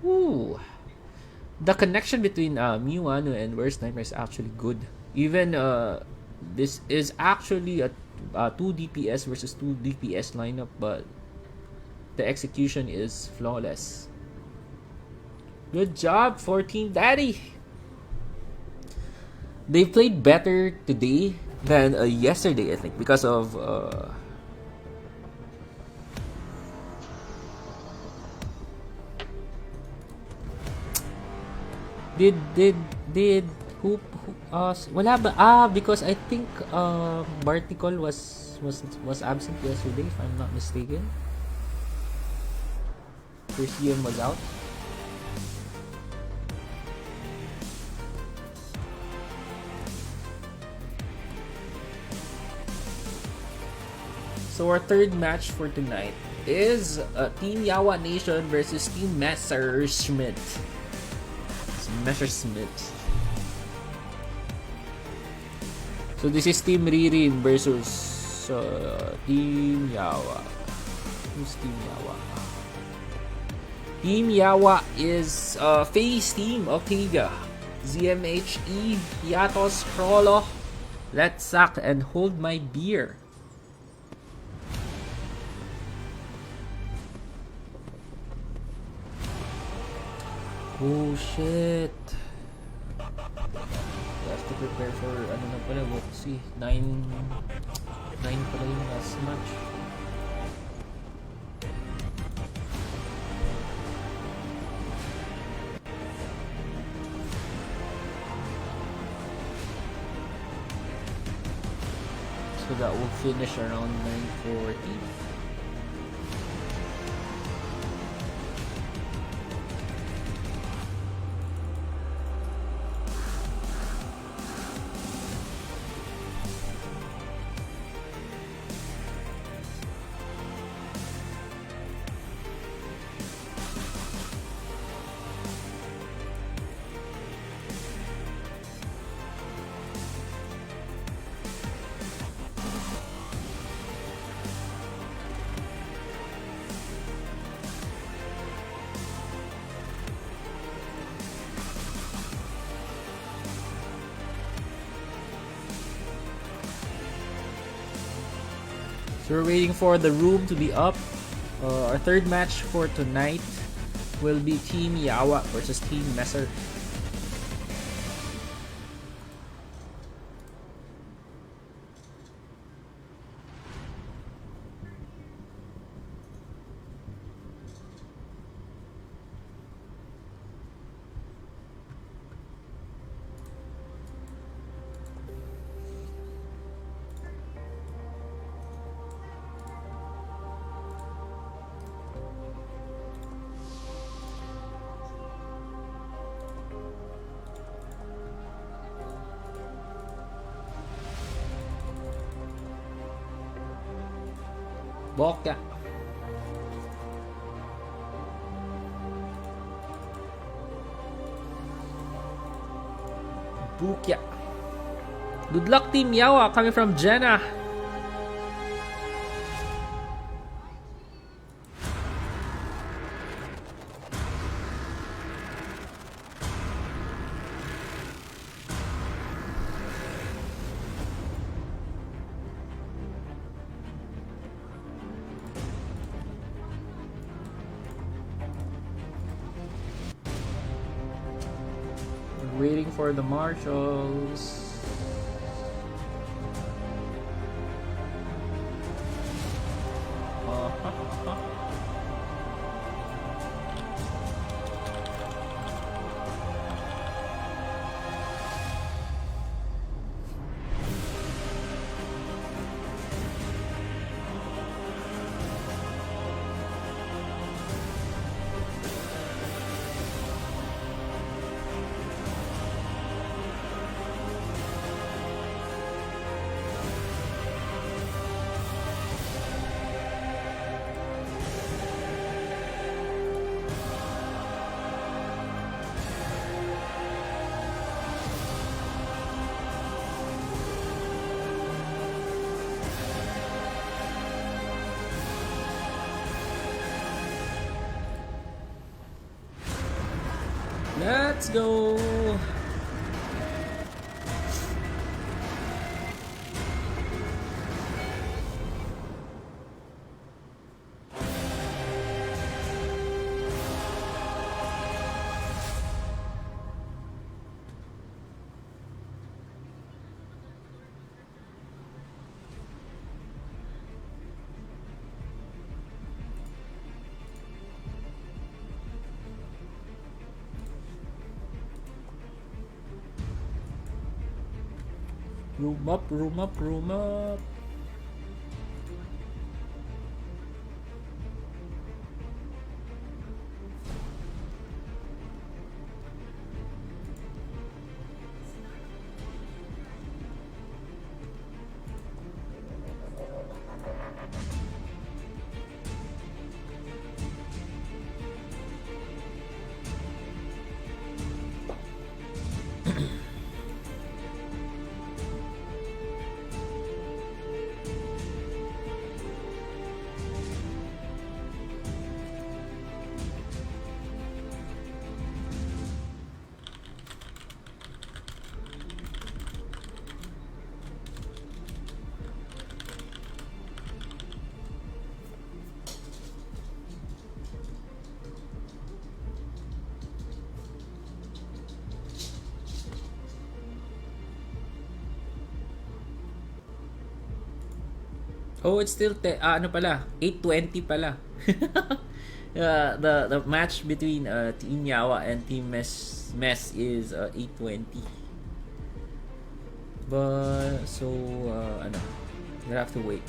Ooh. The connection between Miwanu and Worst Nightmare is actually good. Even this is actually a 2 DPS versus 2 DPS lineup, but the execution is flawless. Good job for Team Daddy. They played better today than yesterday, I think, because of did who wala ba because I think Barticol was absent yesterday, if I'm not mistaken. Persian was out. So our third match for tonight is Team Yawa Nation versus Team Messerschmitt. So this is Team Ririn versus Team Yawa. Who's Team Yawa? Team Yawa is face team of Higa, ZMHE, Yatos, Krolo, Let's Sack, and Hold My Beer. Oh shit. We have to prepare for ano na pala, what see 9 pala yung last match. So that will finish around 9:40. So we're waiting for the room to be up. Our third match for tonight will be Team Yawa versus Team Messer. Boka. Bukya. Good luck, Team Yawa, coming from Jenna. Waiting for the marshals. Let's go! Room up, room up, room up. Oh, it's still ano pala, 8:20 pala. The match between Team Yawa and Team Mess is 8:20. But so ano, we'll have to wait.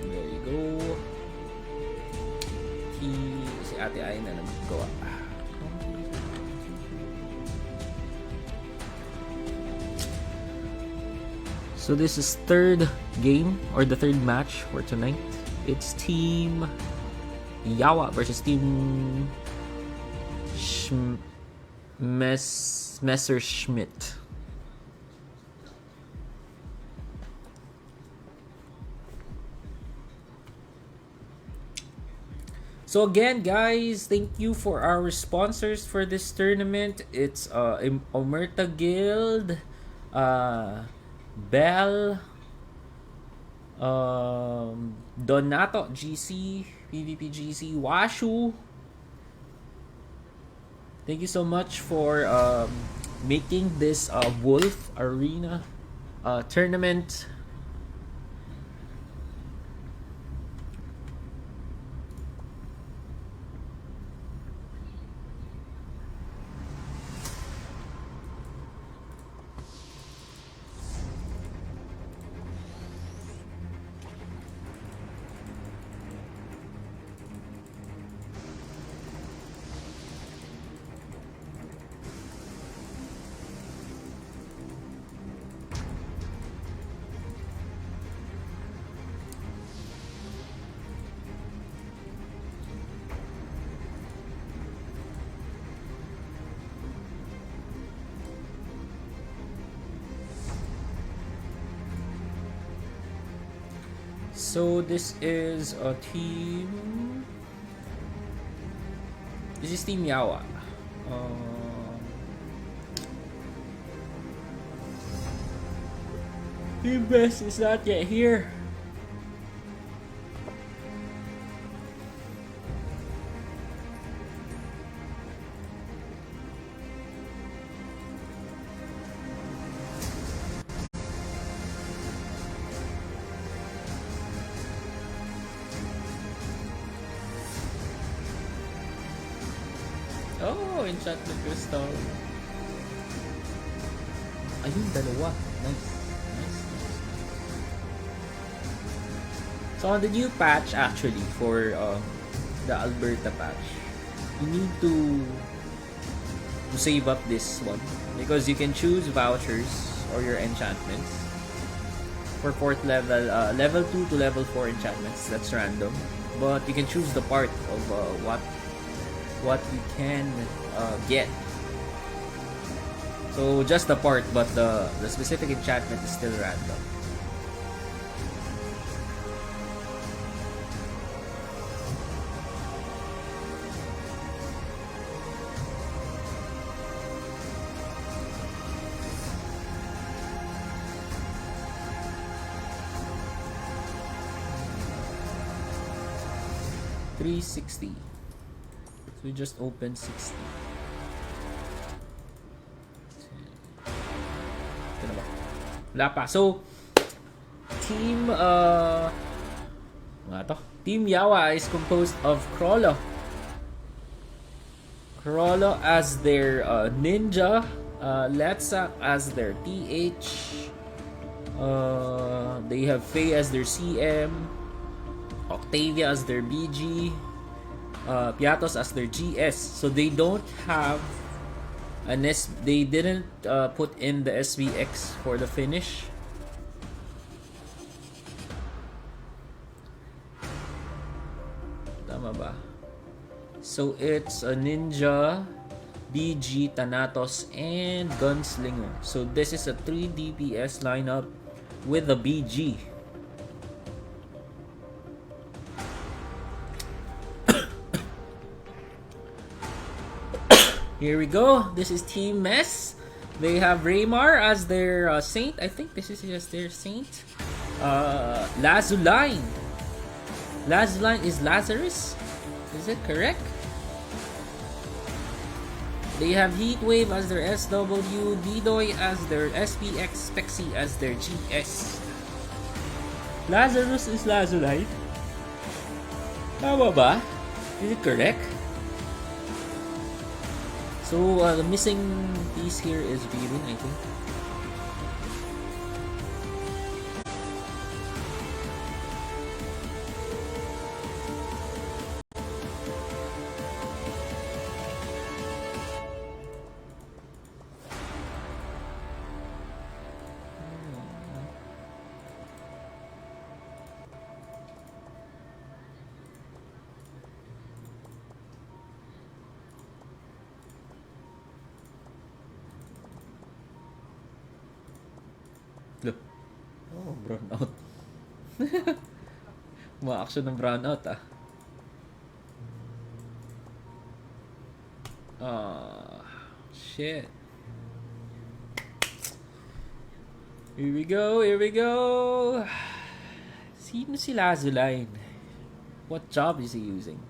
There you go. Si Ate Ay na naggawa. So this is third game or the third match for tonight. It's Team Yawa versus Team Messerschmitt. So again, guys, thank you for our sponsors for this tournament. It's Omerta Guild, Bell, Donato GC, PvP GC, Washu. Thank you so much for making this Wolf Arena tournament. So this is a team. This is Team Yawa. Team Best is not yet here. Oh, Enchantment Crystal. Ayun, dalawa. Nice. So on the new patch actually for the Alberta patch, you need to save up this one because you can choose vouchers or your enchantments for 4th level, level 2 to level 4 enchantments. That's random, but you can choose the part of what you can get. So just the part, but the specific enchantment is still random. 360. So we just open 60. Ito na ba? Wala pa. So, Team Team Yawa is composed of Krollo as their ninja, Letsak as their TH, they have Faye as their CM, Octavia as their BG, Piatos as their GS. So they don't have they didn't put in the SVX for the finish. Tama ba? So it's a Ninja, BG, Thanatos, and Gunslinger. So this is a 3 DPS lineup with a BG. Here we go. This is Team Mess. They have Raymar as their saint. I think this is just their saint. Lazuline. Lazuline is Lazarus. Is it correct? They have Heatwave as their SW, Didoy as their SPX, Spexy as their GS. Lazarus is Lazuline. Tama ba? Is it correct? So, the missing piece here is Viren, I think. Look. Oh, brown out. Ma-action ng brown out shit. Here we go, here we go. Sino si Lazuline? What job is he using?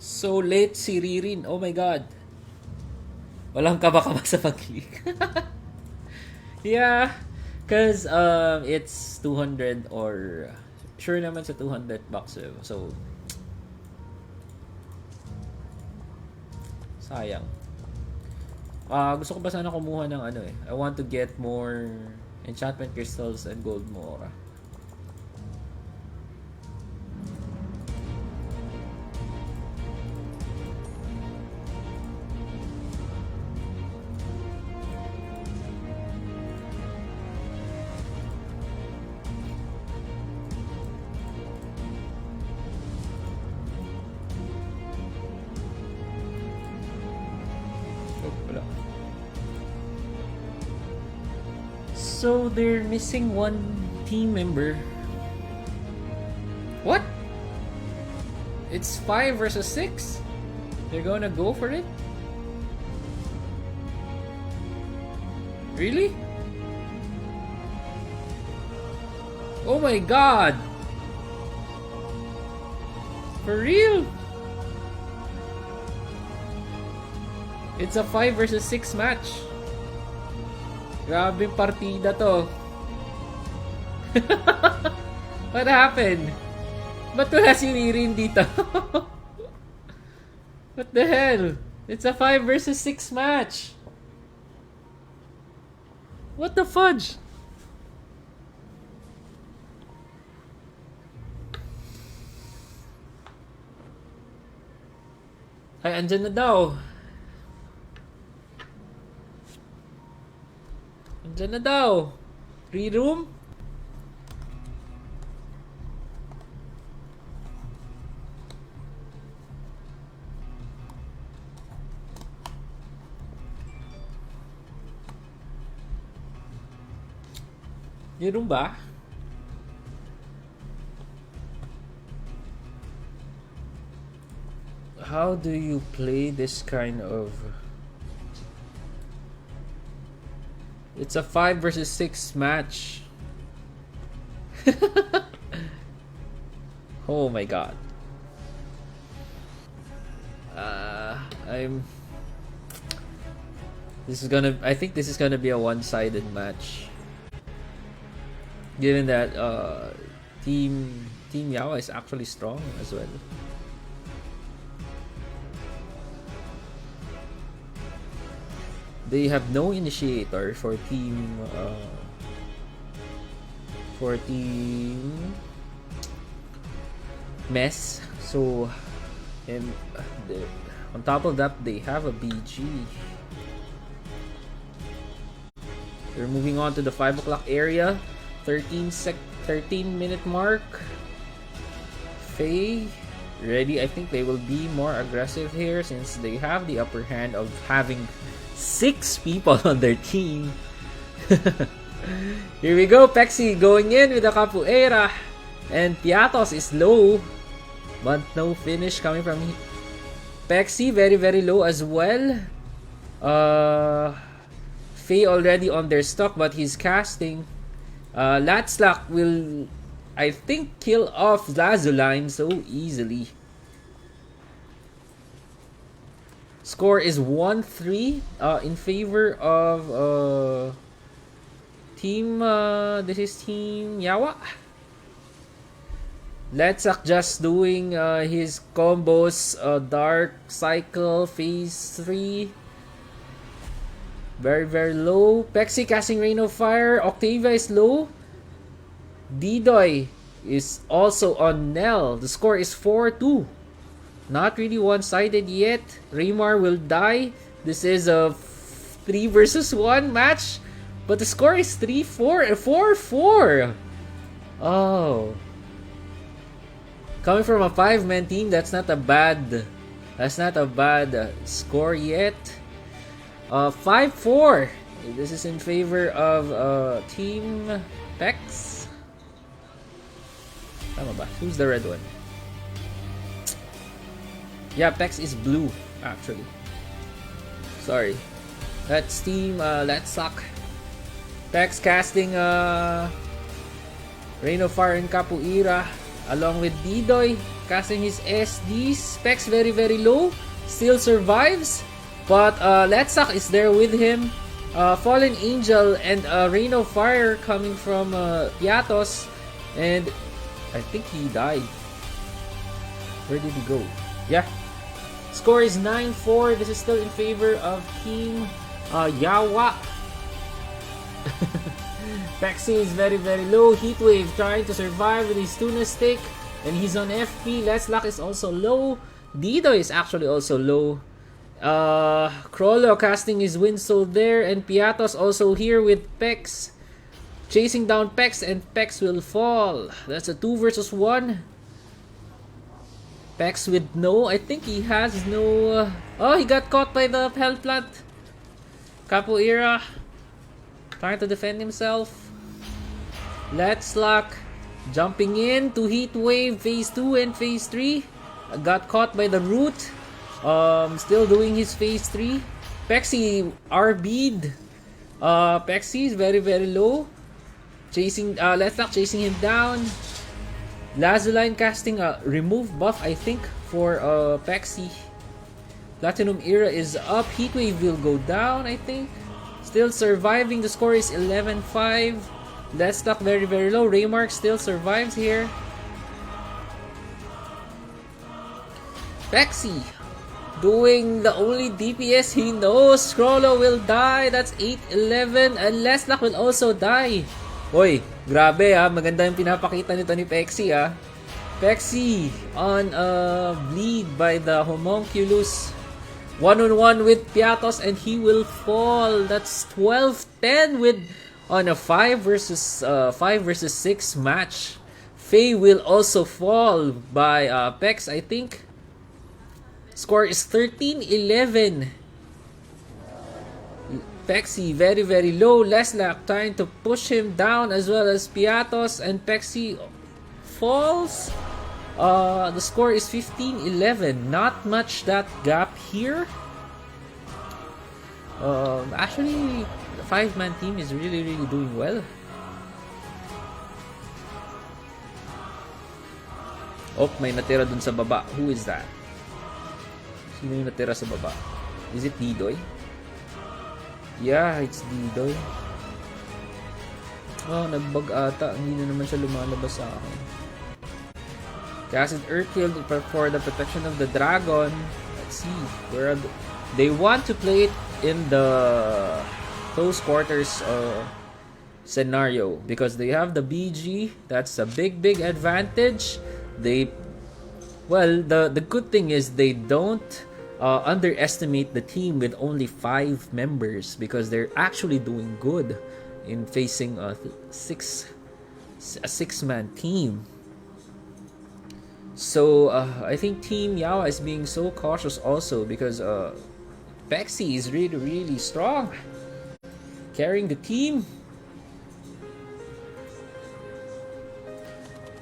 So late si Ririn. Oh my god. Walang kaba-kaba sa pag-click. Yeah. Cause it's 200 or sure naman sa 200 bucks. So sayang. Gusto ko pa sana kumuha ng I want to get more enchantment crystals and gold mora. So they're missing one team member. What? It's 5 versus 6? They're gonna go for it? Really? Oh my god! For real? It's a 5 versus 6 match. Grabe partida to. What happened? Ba't wala si Ririn dito? What the hell? It's a 5 versus 6 match. What the fudge? Ay, andyan na daw. Andyan na daw. 3 room? Yun ba? How do you play this kind of... It's a 5 versus 6 match. Oh my god. I think this is gonna be a one-sided match. Given that Team Yawa is actually strong as well. They have no initiator for Team Mess. So, on top of that, they have a BG. They're moving on to the 5 o'clock area. 13-minute mark. Faye ready. I think they will be more aggressive here since they have the upper hand of having 6 people on their team. Here we go. Pexi going in with the capoeira. And Piatos is low. But no finish coming from Pexi. Very, very low as well. Faye already on their stock, but he's casting. Latslak will, I think, kill off Lazuline so easily. Score is 1-3 in favor of Team... this is Team Yawa. Latsak just doing his combos. Dark Cycle, Phase 3. Very, very low. Pexi casting Rain of Fire. Octavia is low. Didoy is also on Nell. The score is 4-2. Not really one-sided yet. Raymar will die. This is a 3 versus 1 match. But the score is 3-4. 4-4. Oh. Coming from a 5-man team, that's not a bad score yet. 5-4. This is in favor of Team Pex. Tama ba? Who's the red one? Yeah, Pex is blue, actually. Sorry. That's Team Let's Suck. Pex casting Rain of Fire and Capoeira along with Didoy casting his SDs. Pex very, very low. Still survives. But Let's Suck is there with him. Fallen Angel and Rain of Fire coming from Piatos. And I think he died. Where did he go? Yeah. Score is 9-4. This is still in favor of Team Yawa. Pexi is very, very low. Heatwave trying to survive with his tuna stick. And he's on FP. Let's Luck is also low. Dido is actually also low. Krollo casting his Windsoul there. And Piatos also here with Pex. Chasing down Pex, and Pex will fall. That's a 2 versus 1. Pex with no. I think he has no. Oh, he got caught by the Hell Plant. Capoeira trying to defend himself. Let's Luck jumping in to Heatwave Phase 2 and Phase 3. Got caught by the Root. Still doing his Phase 3. Pexi RB'd. Pexi is very, very low. Chasing, Let's Luck chasing him down. Lazuline casting a remove buff, I think, for Pexi. Platinum Era is up. Heatwave will go down, I think. Still surviving. The score is 11-5. Let's Luck very, very low. Raymark still survives here. Pexi doing the only DPS he knows. Scrollo will die. That's 8-11. And Let's Luck will also die. Hoy, grabe ha. Maganda yung pinapakita nito ni Pexi ha. Pexi on bleed by the Homunculus. 1-on-1 with Piatos and he will fall. That's 12-10 with on a 5 versus 6 match. Faye will also fall by Pex, I think. Score is 13-11. Pexi very very low. Leslak trying to push him down as well as Piatos, and Pexi falls. The score is 15-11. Not much that gap here. Actually, the 5-man team is really doing well. Oh, may natira dun sa baba. Who is that? Sino yung natira sa baba? Is it Didoy? Yeah, it's Didoy. Oh, nagbag ata. Hindi na naman siya lumalabas sa akin. Casted Earthfield for the protection of the dragon. Let's see. Where they want to play it in the close quarters scenario because they have the BG. That's a big advantage. The good thing is they don't underestimate the team with only 5 members because they're actually doing good in facing a 6-man team. So I think Team Yawa is being so cautious also because Pexi is really strong, carrying the team.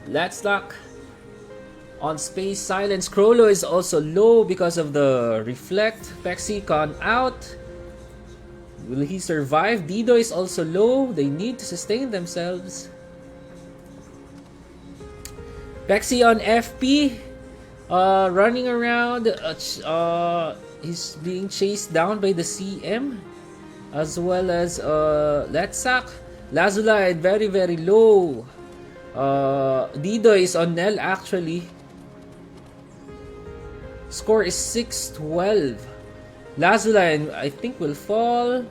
Let's lock on space silence. Krolo is also low because of the reflect. Pexi gone out. Will he survive? Dido is also low. They need to sustain themselves. Pexi on FP, running around. He's being chased down by the CM, as well as Letsak. Lazula very low. Dido is on Nel actually. Score is 6-12. Lazula, I think, will fall.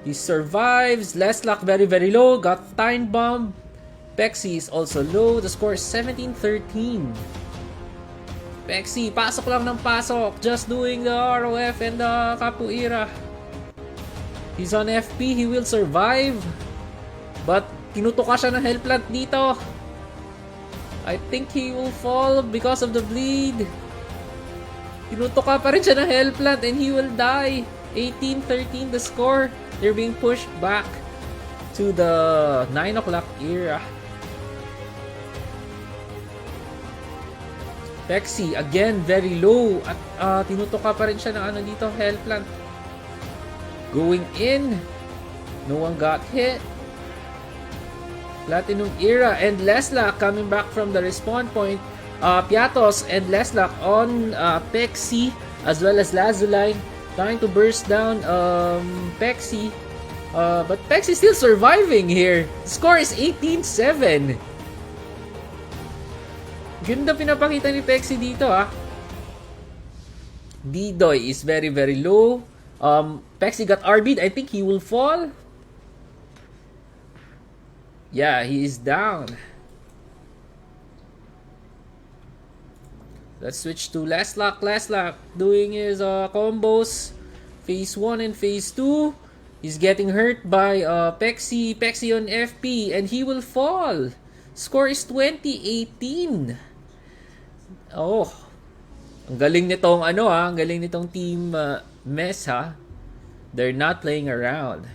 He survives. Leslak very low. Got time bomb. Pexi is also low. The score is 17-13. Pexi, pasok lang ng pasok. Just doing the ROF and the Capoeira. He's on FP. He will survive. But tinutuka siya ng health plant dito. I think he will fall because of the bleed. Tinutuka pa rin siya ng health plant and he will die. 18-13 the score. They're being pushed back to the 9 o'clock era. Pexi again very low at tinutuka pa rin siya ng dito, health plant. Going in. No one got hit. Platinum era and Leslak coming back from the respawn point. Piatos and Leslak on Pexi as well as Lazuline trying to burst down Pexi. But Pexi still surviving here. Score is 18-7. Ganda pinapakita ni Pexi dito Didoy is very low. Pexi got RB'd. I think he will fall. Yeah, he is down. Let's switch to Leslak. Leslak doing his combos. Phase 1 and Phase 2. He's getting hurt by Pexi. Pexi on FP. And he will fall. Score is 20-18. Oh. Ang galing nitong ang galing nitong team mess They're not playing around.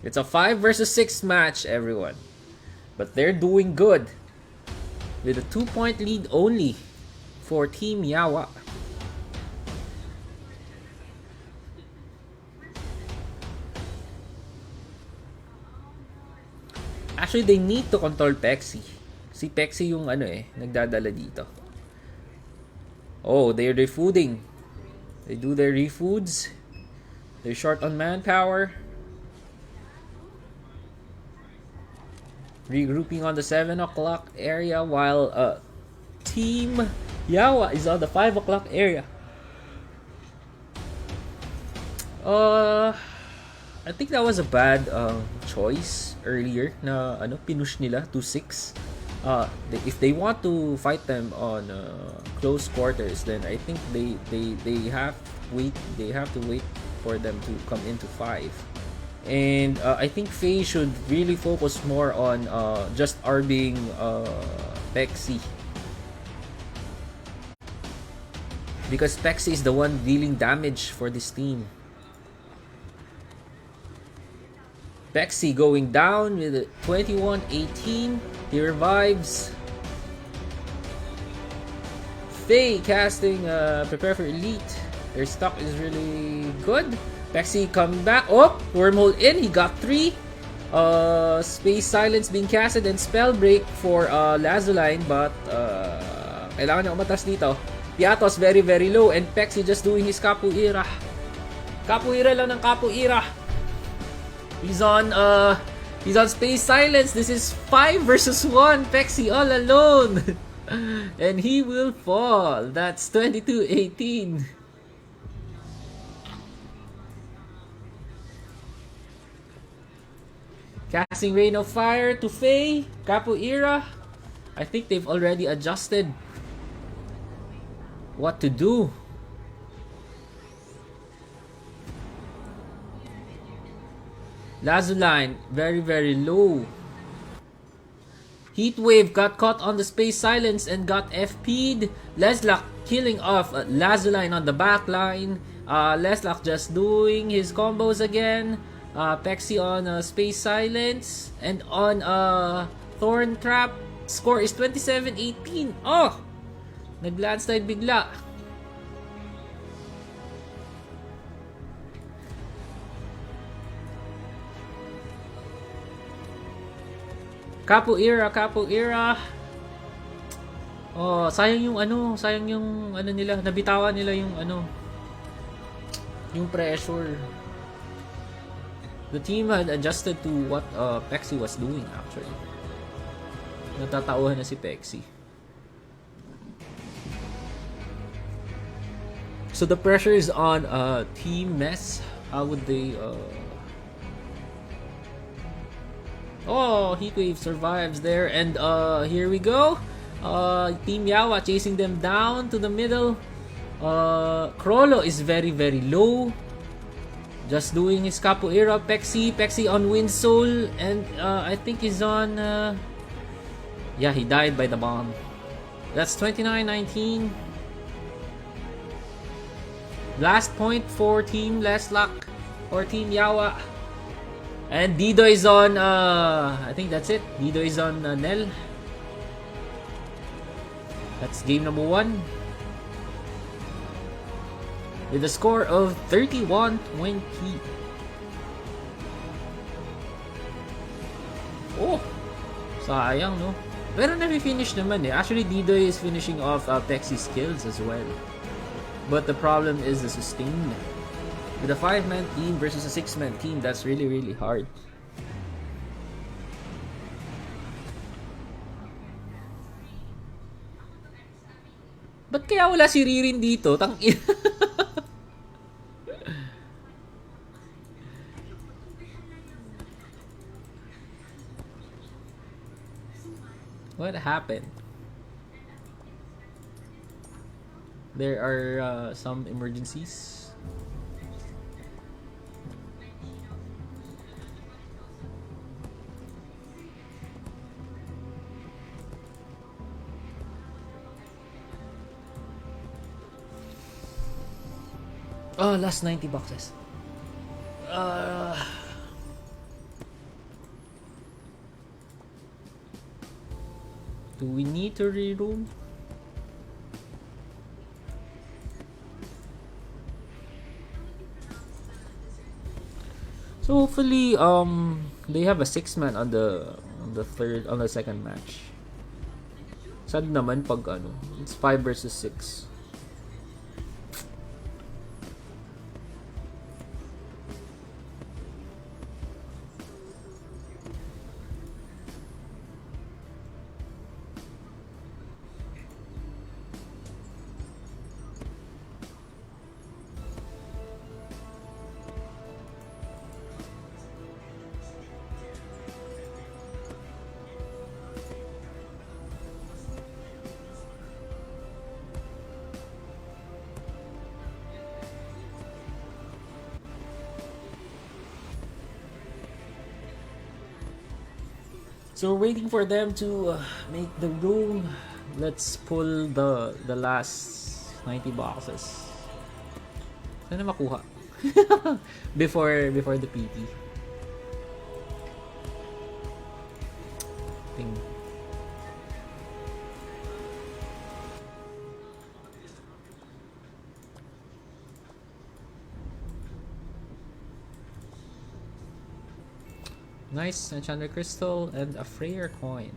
It's a 5 versus 6 match, everyone. But they're doing good. With a 2-point lead only for Team Yawa. Actually, they need to control Pexi. Si Pexi yung nagdadala dito. Oh, they're refooding. They do their refoods. They're short on manpower. Regrouping on the 7 o'clock area while Team Yawa is on the 5 o'clock area. I think that was a bad choice earlier na pinush nila to 6. If they want to fight them on close quarters, then I think they have to wait for them to come into 5. And I think Faye should really focus more on just RBing Pexi. Because Pexi is the one dealing damage for this team. Pexi going down with a 21-18. He revives. Faye casting prepare for elite. Their stock is really good. Pexi coming back. Oh, wormhole in. He got 3. Space silence being casted and spell break for Lazuline, but kailangan niya umatas dito. Piatos very very low and Pexi just doing his capoeira. Capoeira lang ng capoeira. He's on space silence. This is 5 versus 1. Pexi all alone. And he will fall. That's 22-18. Casting Rain of Fire to Faye. Capoeira. I think they've already adjusted what to do. Lazuline, very very low. Heatwave got caught on the space silence and got FP'd. Leslak killing off Lazuline on the back line. Leslak just doing his combos again. Pexi on space silence and on Thorn Trap. Score is 27-18. Oh! Nag-landslide bigla. Capoeira. Oh, sayang yung ano nila, nabitawan nila yung yung pressure. The team had adjusted to what Pexi was doing actually. Natatauhan na si Pexi. So the pressure is on Team Mess. How would they Oh, Heatwave survives there, and here we go. Team Yawa chasing them down to the middle. Krollo is very very low. Just doing his capoeira. Pexi on Wind Soul, and I think he's on yeah, he died by the bomb. That's 29-19. Last point for Team Leslak or Team Yawa. And Dido is on, I think that's it. Dido is on Nel. That's game number 1. With a score of 31-20. Oh! Sayang, no? Pero na-finish naman eh. Actually, Dido is finishing off Pexi's skills as well. But the problem is the sustain. With a 5-man team versus a 6-man team, that's really really hard. Ba't kaya wala si Ririn dito? What happened? There are some emergencies. Oh, last 90 boxes. Do we need to reroom? So hopefully they have a 6-man on the second match. Sad naman pag it's 5 versus 6. So we're waiting for them to make the room. Let's pull the last 90 boxes. Sana makuha before the PT. Nice Enchanter Crystal and a Freyr coin.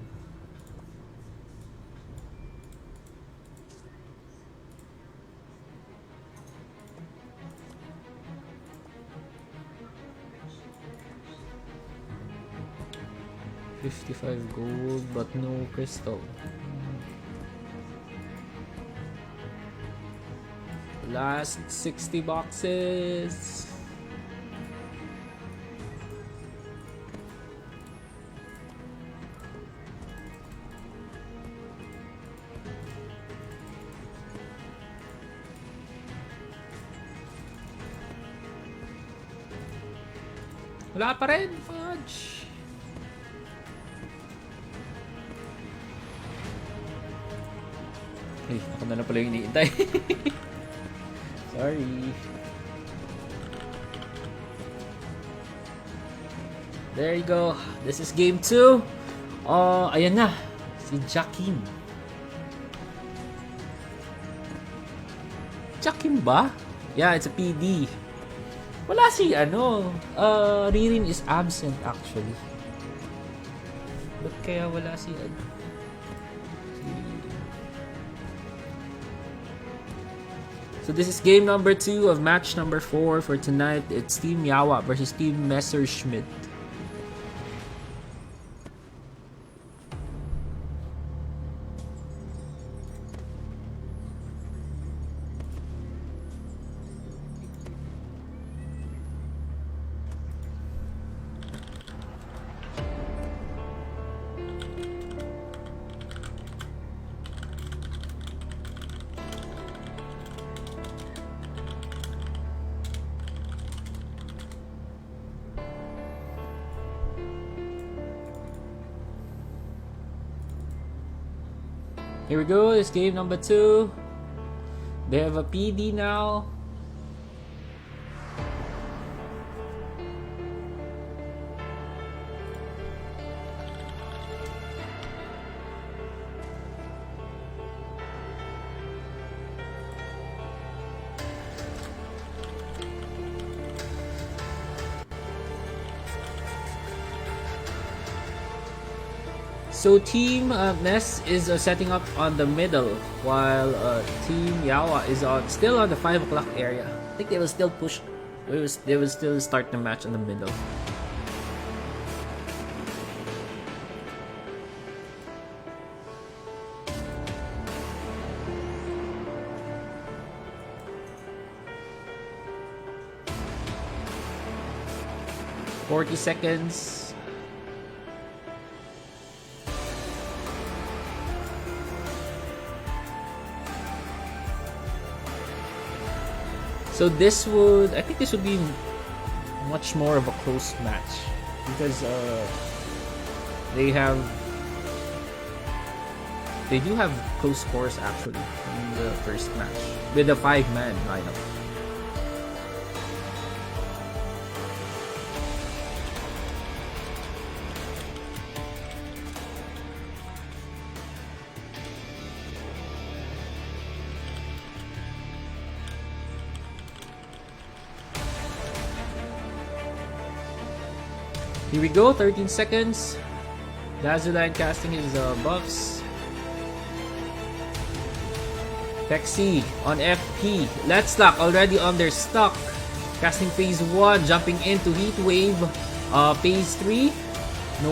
$55 gold, but no crystal. Last 60 boxes. Wala pa rin, fudge. Hey, ako na pala yung iniintay. Sorry. There you go. This is game 2. Ayan na. Si Jakim. Jakim ba? Yeah, it's a PD. Wala si Ririn is absent actually. Ba't kaya wala si So this is game number 2 of match number 4 for tonight. It's Team Yawa versus Team Messerschmitt. Here we go, it's game number 2. They have a PD now. So Team Ness is setting up on the middle, while Team Yawa is still on the 5 o'clock area. I think they will still push. They will still start the match in the middle. "40 seconds. So I think this would be much more of a close match because they do have close scores actually in the first match with the 5-man lineup. Here we go, 13 seconds. Dazulan casting his buffs. Pexi on FP. Let's Lock already on their stock. Casting phase 1, jumping into Heat Wave. Phase 3. No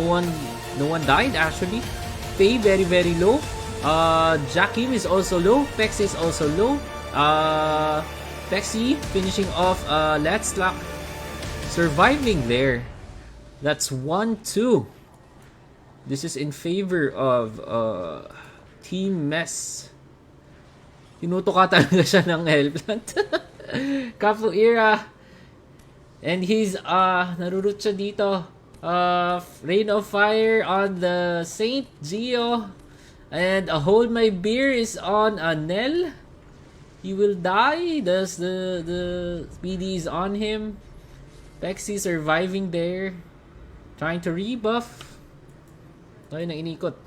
one died actually. Faye very very low. Jakim is also low. Pexi is also low. Pexi finishing off Let's Lock. Surviving there. That's 1-2. This is in favor of Team Mess. Tinutuka talaga siya ng Hellplant. Capoeira. And he's narurot siya dito. Rain of Fire on the Saint Geo. And Hold My Beer is on Nel. He will die. The PD is on him. Pexi surviving there. Trying to rebuff. Ayun ang inikot.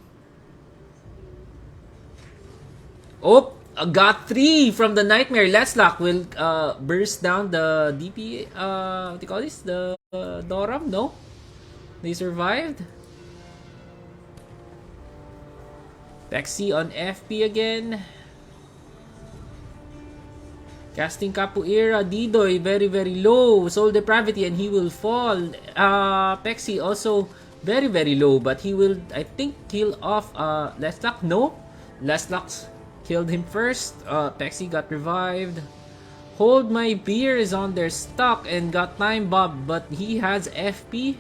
Oh! Got 3 from the Nightmare. Let's Lock will burst down the DP. What do you call this? The Doram? No? They survived. Pexi on FP again. Casting Capoeira. Didoy very very low. Soul Depravity and he will fall. Pexi also very very low, but he will, I think, kill off Leslock. No, Leslock killed him first. Pexi got revived. Hold My Beer is on their stock and got Time Bomb, but he has FP.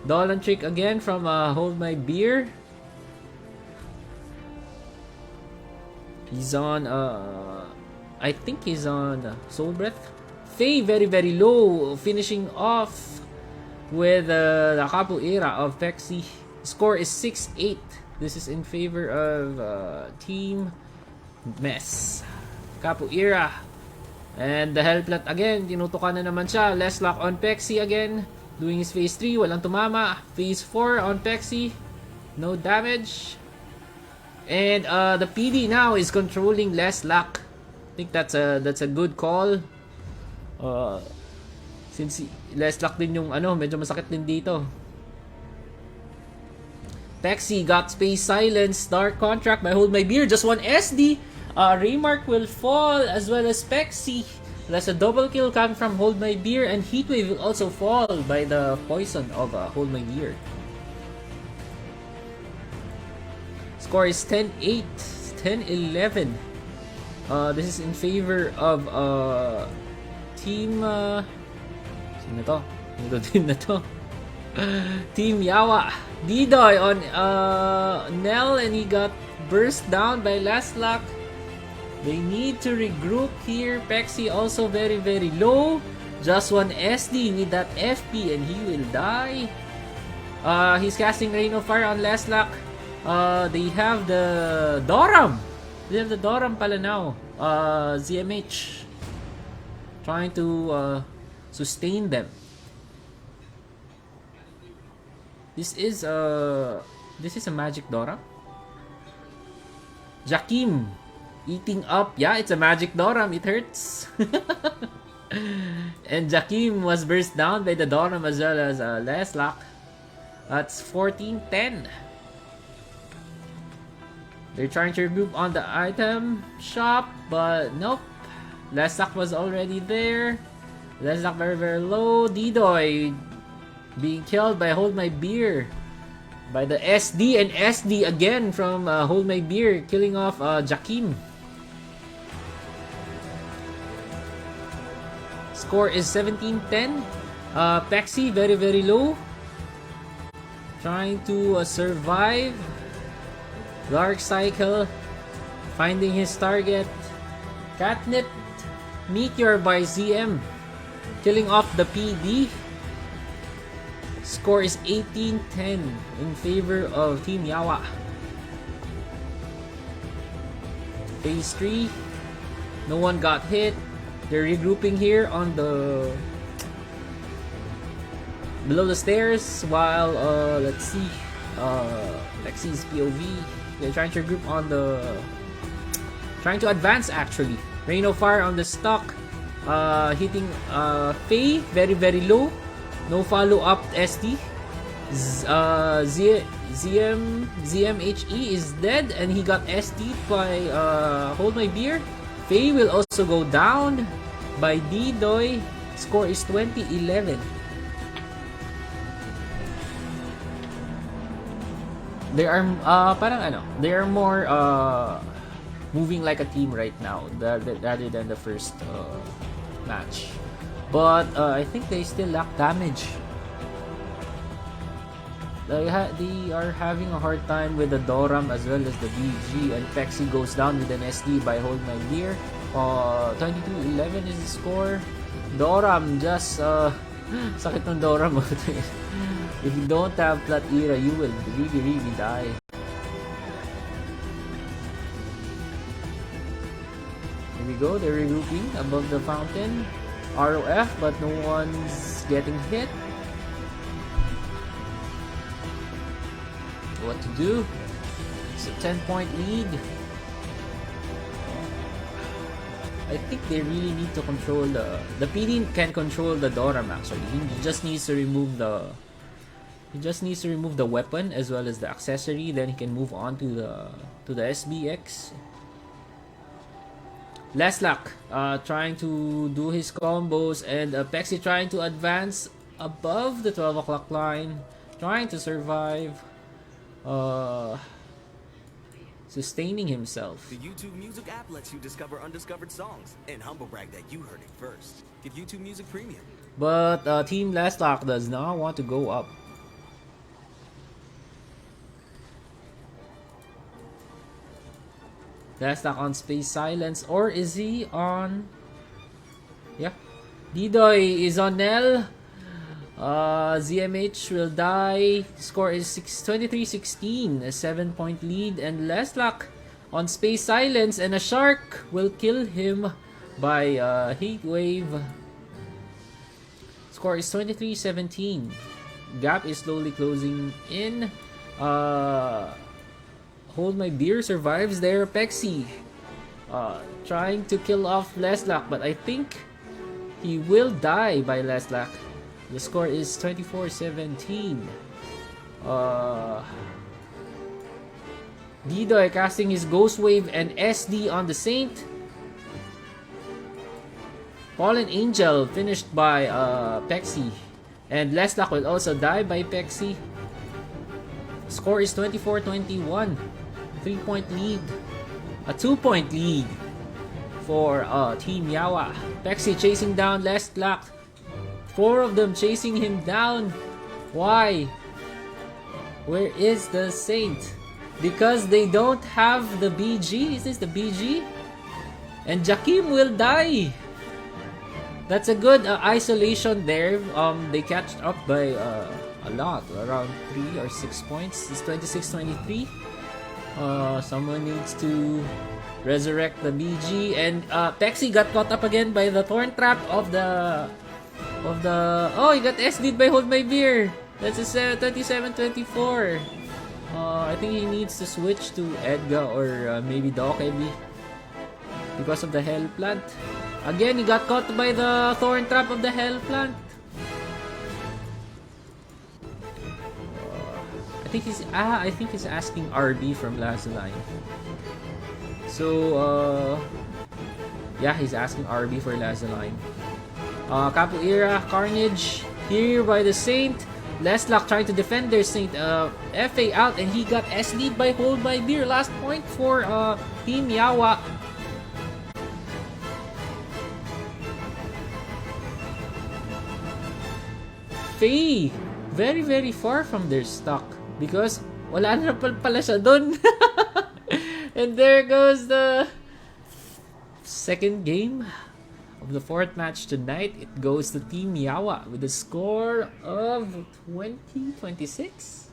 Dolan Trick again from Hold My Beer. He's on I think he's on Soul Breath. Faye very very low, finishing off with the Capoeira of Pexi. Score is 6-8. This is in favor of Team Mess. Capoeira. And the Hellplat again, tinutukan na naman siya. Leslock on Pexi again. Doing his phase 3, walang tumama. Phase 4 on Pexi. No damage. And the PD now is controlling Leslock. I think that's a good call. Since Leslock din yung medyo masakit din dito. Pexi got Space Silence, Dark Contract by Hold My Beer, just one SD. Raymark will fall as well as Pexi. That's a double kill coming from Hold My Beer, and Heatwave will also fall by the poison of Hold My Beer. Score is 10-8, 10-11. This is in favor of Team sino to? Ito team na to. Team Yawa. Didoy on Nell, and he got burst down by Leslock. They need to regroup here. Pexi also very very low. Just one SD. Need that FP and he will die. He's casting Rain of Fire on Leslock. They have the Doram. They have the Doram pala now. ZMH trying to sustain them. This is a magic Doram. Jakim eating up. Yeah, it's a magic Doram. It hurts. And Jakim was burst down by the Doram as well as Leslock. That's 14-10. They're trying to regroup on the item shop, but nope. Leslock was already there. Leslock very very low. Didoy being killed by Hold My Beer. By the SD, and SD again from Hold My Beer, killing off Jakim. Score is 17-10. Pexi very very low. Trying to survive. Dark Cycle finding his target. Catnip Meteor by ZM, killing off the PD. Score is 18-10 in favor of Team Yawa. Phase 3. No one got hit. They're regrouping here on the below the stairs while let's see, Lexi's POV. They're trying to regroup on the trying to advance actually. Rain of Fire on the stock. Hitting Faye very very low. No follow-up SD. ZMHE is dead and he got SD by Hold My Beer. Faye will also go down by Didoy. Score is 20-11. They are they are more moving like a team right now rather than the first match. But I think they still lack damage. They are having a hard time with the Doram as well as the BG, and Pexi goes down with an SD by Hold My Beer. 22-11 is the score. Doram just sakit ng Doram. If you don't have Plat Era, you will really really die. Here we go, they're regrouping above the fountain. ROF, but no one's getting hit. What to do? It's a 10-point lead. I think they really need to control the PD can control the Doram actually. He just needs to remove the He just needs to remove the weapon as well as the accessory. Then he can move on to the SBX. Leslak trying to do his combos, and Pexi trying to advance above the 12 o'clock line, trying to survive, sustaining himself. The YouTube Music app lets you discover undiscovered songs and humble brag that you heard it first. Get YouTube Music Premium. But Team Leslak does not want to go up. Leslak on Space Silence, or is he on? Yeah, Didoy is on Nell. ZMH will die. Score is 23-16, a 7-point lead, and Leslak on Space Silence, and a shark will kill him by Heat Wave. Score is 23-17. Gap is slowly closing in. Hold My Beer survives there. Pexi trying to kill off Leslak, but I think he will die by Leslak. The score is 24-17. Didoy casting his Ghost Wave and SD on the Saint. Fallen Angel finished by Pexi. And Leslak will also die by Pexi. Score is 24-21. 3-point lead. A 2-point lead for Team Yawa. Pexi chasing down Leslak. 4 of them chasing him down. Why? Where is the Saint? Because they don't have the BG. Is this the BG? And Jakim will die. That's a good isolation there. They catched up by a lot, around 3 or 6 points. It's 26-23. Someone needs to resurrect the BG, and Pexi got caught up again by the Thorn Trap of the oh, he got SD'd by Hold My Beer. That's a 27-24. I think he needs to switch to Edgar or maybe Dokebi because of the Hell Plant. Again, he got caught by the Thorn Trap of the Hell Plant. I think he's asking RB from last line. So yeah, he's asking RB for last line. Capoeira Carnage here by the Saint. Leslak trying to defend their Saint. FA out, and he got SD'd by Hold My Beer. Last point for Team Yawa. Faye, very very far from their stock because wala na pala siya dun. And there goes the second game of the fourth match tonight. It goes to Team Yawa with a score of 20-26.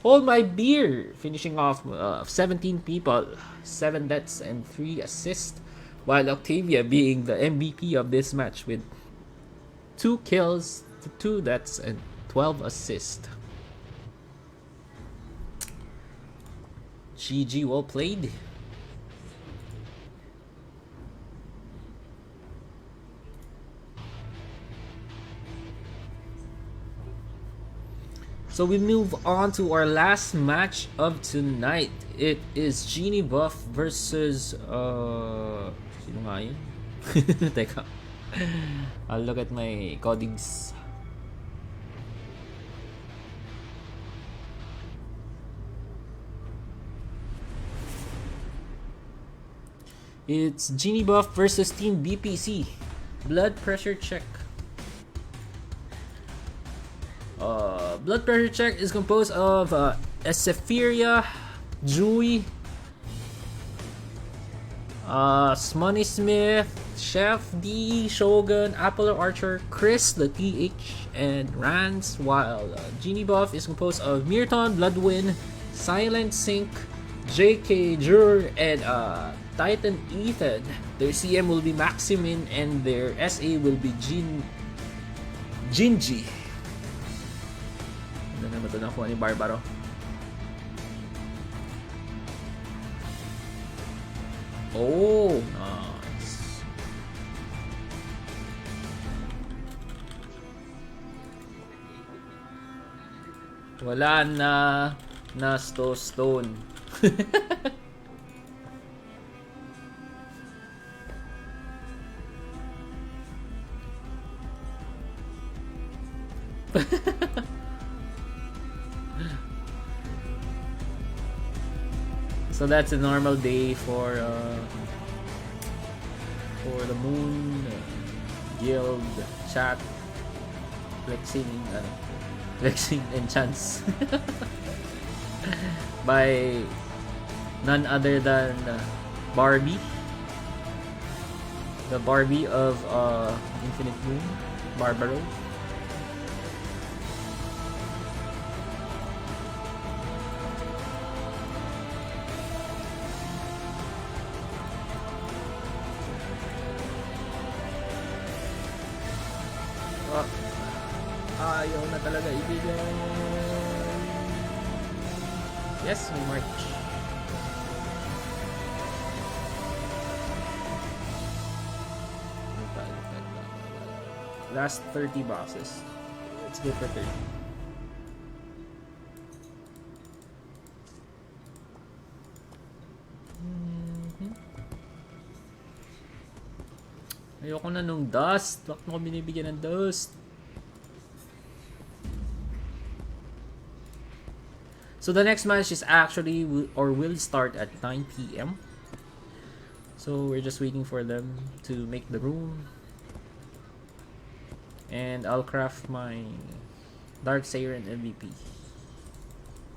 Hold My Beer finishing off 17 people, 7 deaths and 3 assists, while Octavia being the MVP of this match with 2 kills, 2 deaths and 12 assists. GG, well played. So we move on to our last match of tonight. It is Genie Buff versus sino nga yun? Teka. I'll look at my codings. It's Genie Buff versus Team BPC. Blood pressure check. Blood pressure check is composed of Esephiria, Jui, Smoney Smith, Chef D, Shogun, Apple Archer, Chris, the TH, and Rance, while Genie Buff is composed of Mirton, Bloodwind, Silent Sync, JK Jur, and Titan Ethan. Their CM will be Maximin, and their SA will be Jinji. Ano naman ito nakuha ni Barbaro? Oh, nice. Wala na stone. So that's a normal day for the moon guild chat flexing enchants by none other than Barbie, the Barbie of Infinite Moon, Barbaro. Ayaw na talaga ibigay. Yes, may March. Last 30 boxes. Let's go for 30. Ayoko na nung dust. Bakit mo ko binibigyan ng dust? So the next match is actually will start at 9 p.m. So we're just waiting for them to make the room. And I'll craft my Dark Siren MVP.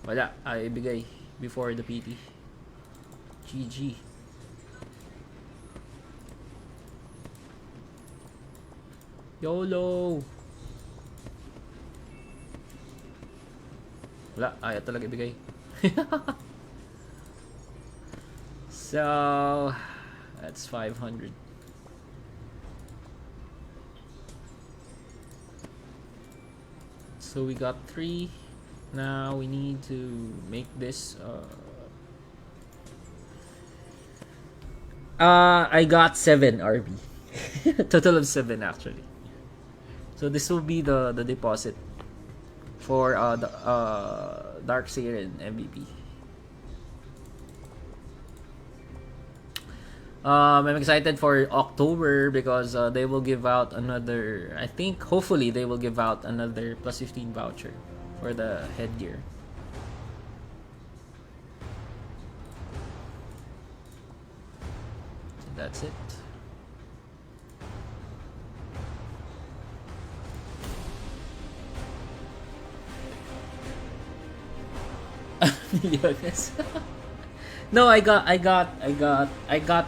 Wala, ay ibigay before the PT. GG. YOLO! Wala, ayaw talaga ibigay. So, that's 500. So we got 3. Now we need to make this. I got 7 RB. Total of 7 actually. So this will be the deposit for the Dark Siren MVP. I'm excited for October because they will give out another, I think hopefully they will give out another plus 15 voucher for the headgear. So that's it. Yes. No, I got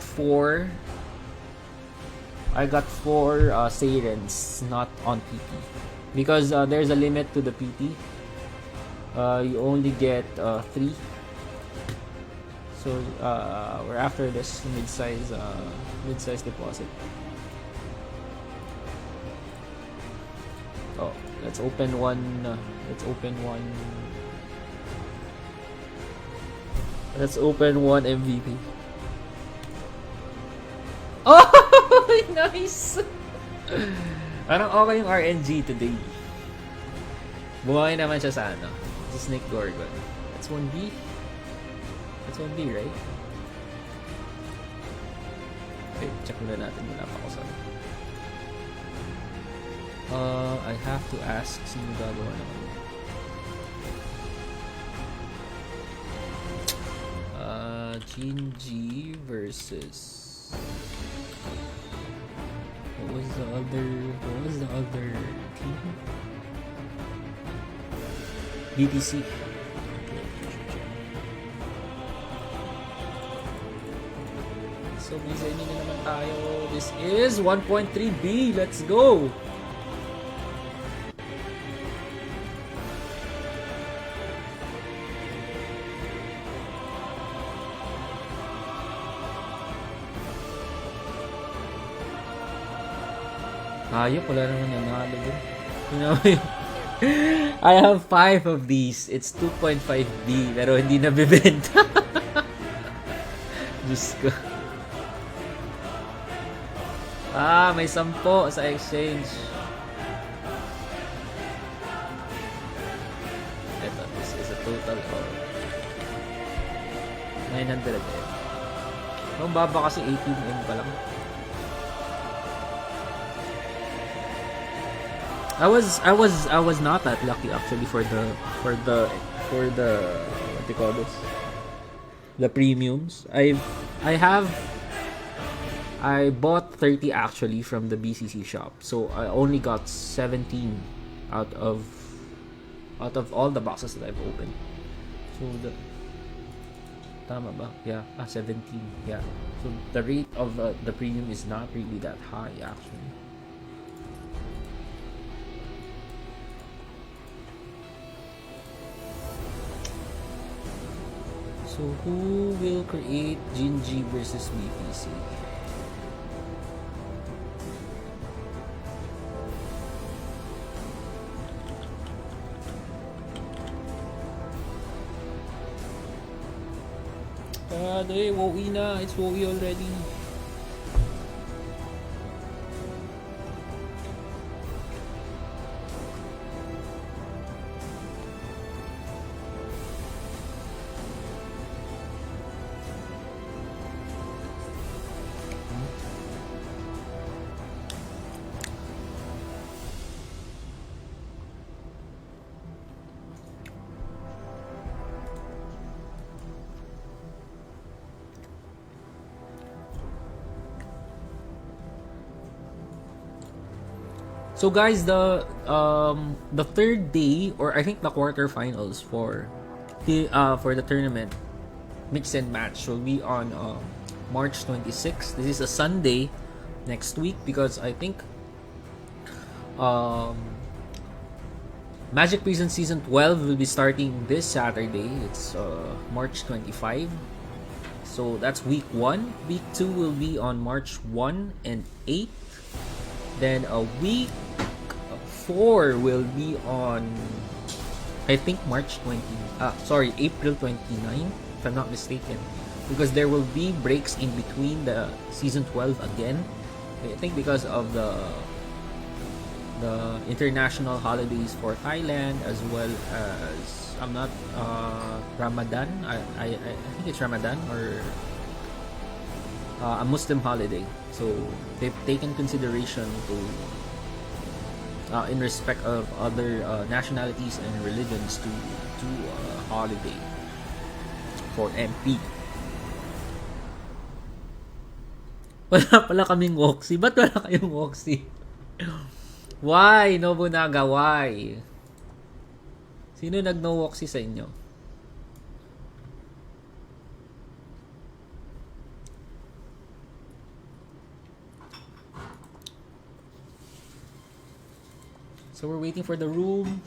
4. I got 4 Sirens not on PT because there's a limit to the PT. You only get 3. So we're after this mid-size deposit. Oh, let's open one. Let's open one MVP. Oh, nice! Parang okay yung RNG today. Buhay naman siya sa ano, sa Snake Gorgon. That's 1B. That's 1B, right? Wait, check muna natin. Wala pa ako sa I have to ask sino gagawa naman. Jinji versus what was the other team? BTC. So busy na naman tayo. This is 1.3B. Let's go. Ayok, wala naman nanalo dun. I have 5 of these. It's 2.5B pero hindi nabibenta. Diyos ko. May 10 sa exchange. Ito. total of 900 M. Ang baba kasi 18M pa lang. I was not that lucky actually for the what do you call this? The premiums. I bought 30 actually from the BCC shop. So I only got 17 out of all the boxes that I've opened. So tama ba? Yeah, 17. Yeah. So the rate of the premium is not really that high actually. So who will create Jinji versus BPC? Wowie na. It's Wowie already. So guys, the third day, or I think the quarterfinals for the tournament mix and match will be on March 26th. This is a Sunday next week because I think Magic Prison Season 12 will be starting this Saturday. It's March 25. So that's week 1. Week 2 will be on March 1 and 8. Then a week 4 will be on, I think, April 29, if I'm not mistaken, because there will be breaks in between the season 12 again. I think because of the international holidays for Thailand, as well as Ramadan. I think it's Ramadan or a Muslim holiday. So they've taken consideration to in respect of other nationalities and religions to do a holiday for MP. Wala pala kaming Woxy. Ba't wala kayong Woxy? Why, Nobunaga? Why? Sino nag-no Woxy sa inyo? So we're waiting for the room.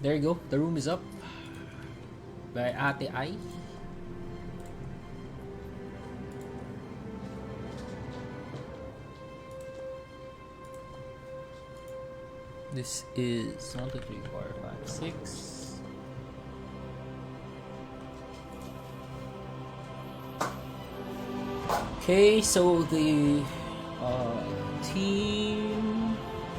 There you go. The room is up by Ate Ai. This is 1, 2, 3, 4, 5, 6. Okay, so the team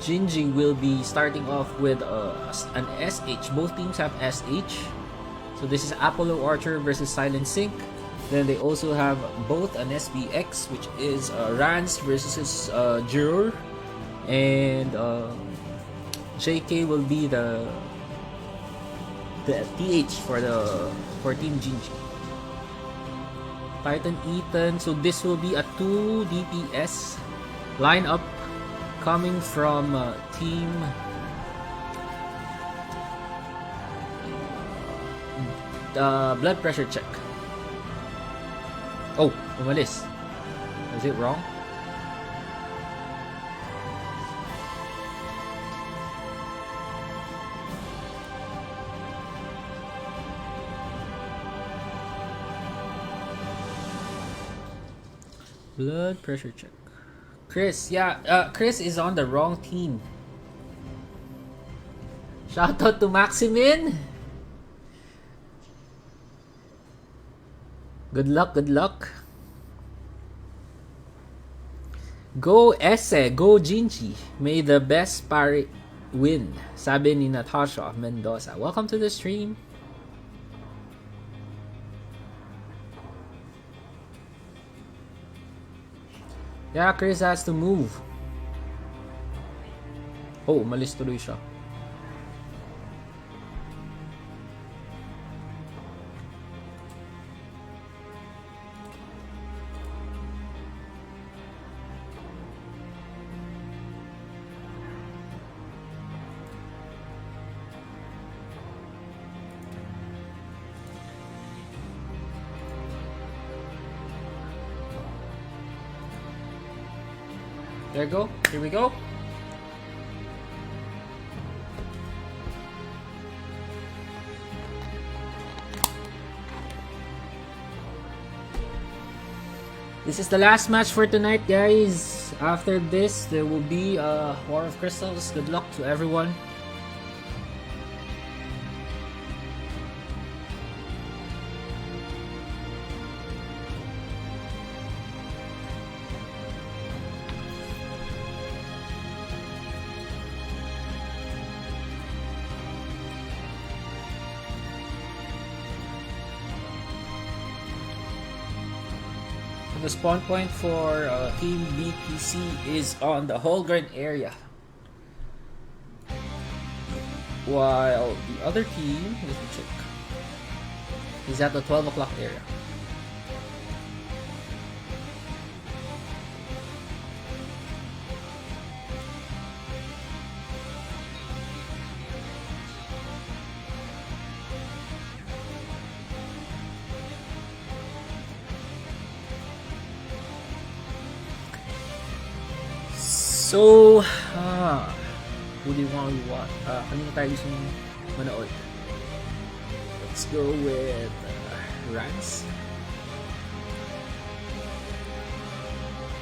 Jinji will be starting off with an SH. Both teams have SH. So this is Apollo Archer versus Silent Sync. Then they also have both an SPX, which is Rance versus Juror. And JK will be the TH for Team Jinji. Titan Ethan. So this will be a 2 DPS lineup coming from team blood pressure check. Oh, umalis. Is it wrong? Blood pressure check. Chris, yeah, Chris is on the wrong team. Shout out to Maximin. Good luck, good luck. Go Ese, go Jinchi. May the best pari win. Sabi ni Natasha Mendoza. Welcome to the stream. Yeah, Chris has to move. Oh, umalis tuloy siya. There you go. Here we go. This is the last match for tonight, guys. After this, there will be a War of Crystals. Good luck to everyone. The spawn point for Team BPC is on the Holgren area, while the other team, let me check, is at the 12 o'clock area. So, who do you want to watch? Kanina tayo gusto manood? Let's go with Rans.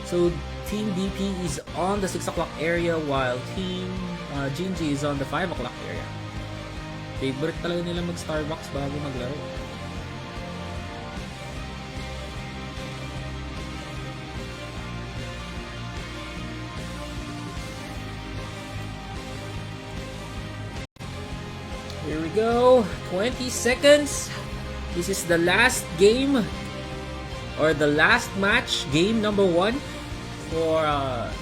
So, Team BP is on the 6 o'clock area while Team Jinji is on the 5 o'clock area. Favorite talaga nila mag-Starbucks bago maglaro. Here we go, 20 seconds. This is the last game, or the last match, game number 1 for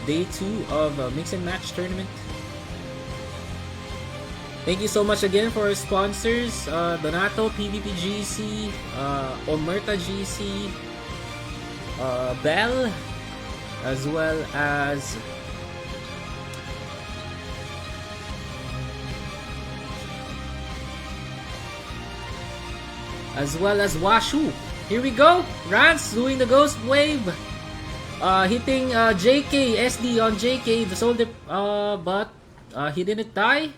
day 2 of Mix and Match tournament. Thank you so much again for our sponsors, Donato, PvP GC, Omerta GC, Bell, as well as Washu. Here we go. Rance doing the Ghost Wave. Hitting JK, SD on JK, the soldier, but he didn't die.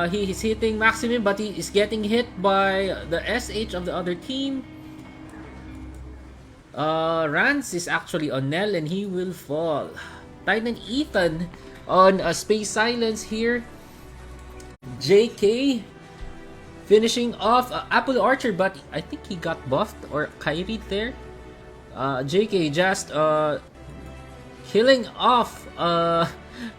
He is hitting Maximum, but he is getting hit by the SH of the other team. Rance is actually on Nell and he will fall. Titan Ethan on Space Silence here. JK finishing off Apple Archer, but I think he got buffed or carried there. JK just killing off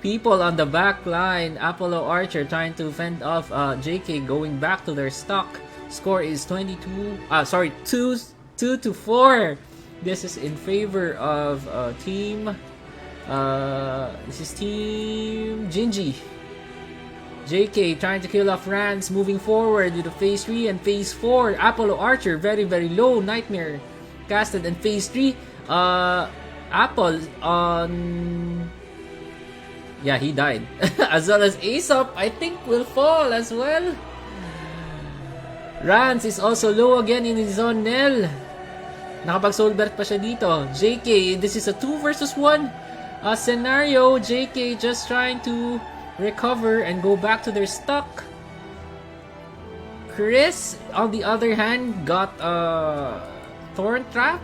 people on the back line. Apollo Archer trying to fend off JK, going back to their stock. Score is 2 to 4. This is in favor of team. This is Team Jinji. JK trying to kill off Rance, moving forward with the phase 3 and phase 4. Apollo Archer very low. Nightmare casted in phase 3. Apple on... Yeah, he died. As well as Aesop, I think, will fall as well. Rance is also low again in his own Nell. Nakapag-soulbert pa siya dito. JK, this is a 2 versus 1 scenario. JK just trying to recover and go back to their stock. Chris, on the other hand, got a Thorn Trap.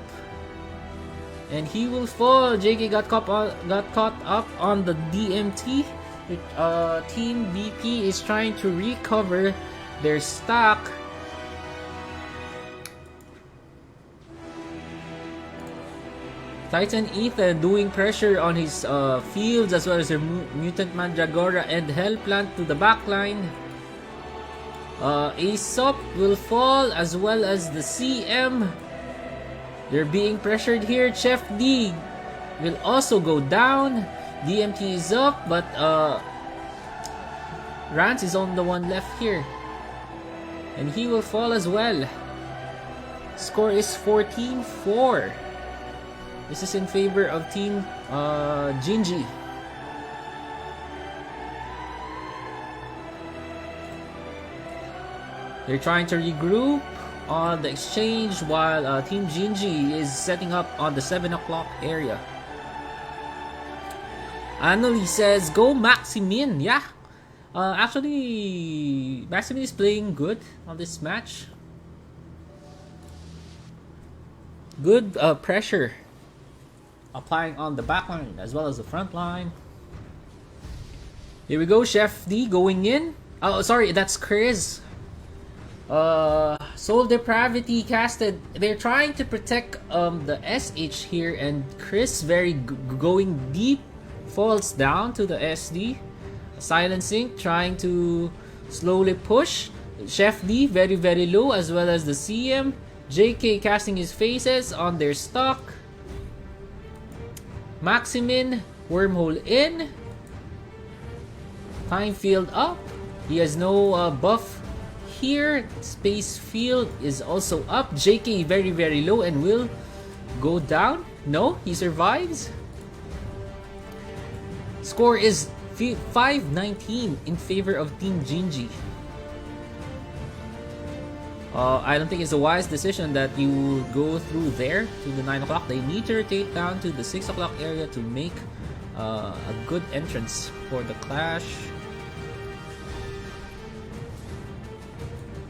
and he will fall. JK got caught up on the DMT. Team BP is trying to recover their stock. Titan Ethan doing pressure on his fields as well as their Mutant Mandragora and Hellplant to the backline. Aesop will fall as well as the CM. They're being pressured here. Chef D will also go down. DMT is up, but Rance is on the one left here. And he will fall as well. Score is 14-4. This is in favor of Team Gingy. They're trying to regroup on the exchange while Team Gingy is setting up on the 7 o'clock area. Annalie says, go Maximin. Yeah. Actually, Maximin is playing good on this match. Good pressure applying on the backline as well as the front line. Here we go, Chef D going in. Oh, sorry, that's Chris. Soul Depravity casted. They're trying to protect the SH here, and Chris going deep falls down to the SD. Silent Sync trying to slowly push. Chef D very low as well as the CM. JK casting his faces on their stock. Maximin wormhole in. Time field up. He has no buff here. Space field is also up. JK very low and will go down. No, he survives. Score is 5-19 in favor of Team Gingy. I don't think it's a wise decision that you go through there to the 9 o'clock. They need to rotate down to the 6 o'clock area to make a good entrance for the clash.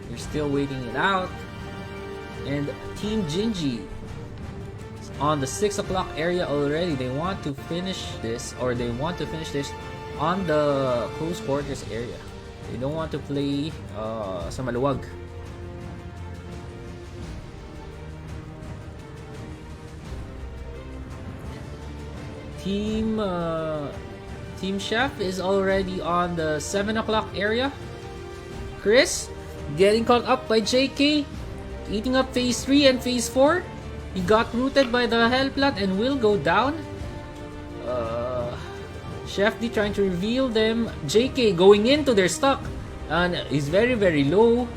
They're still waiting it out. And Team Gingy is on the 6 o'clock area already. They want to finish this, on the close quarters area. They don't want to play sa maluwag. Team Chef is already on the 7 o'clock area. Chris getting caught up by JK, eating up phase 3 and phase 4. He got rooted by the Hellplant and will go down. Chef D trying to reveal them. JK going into their stock and he's very low.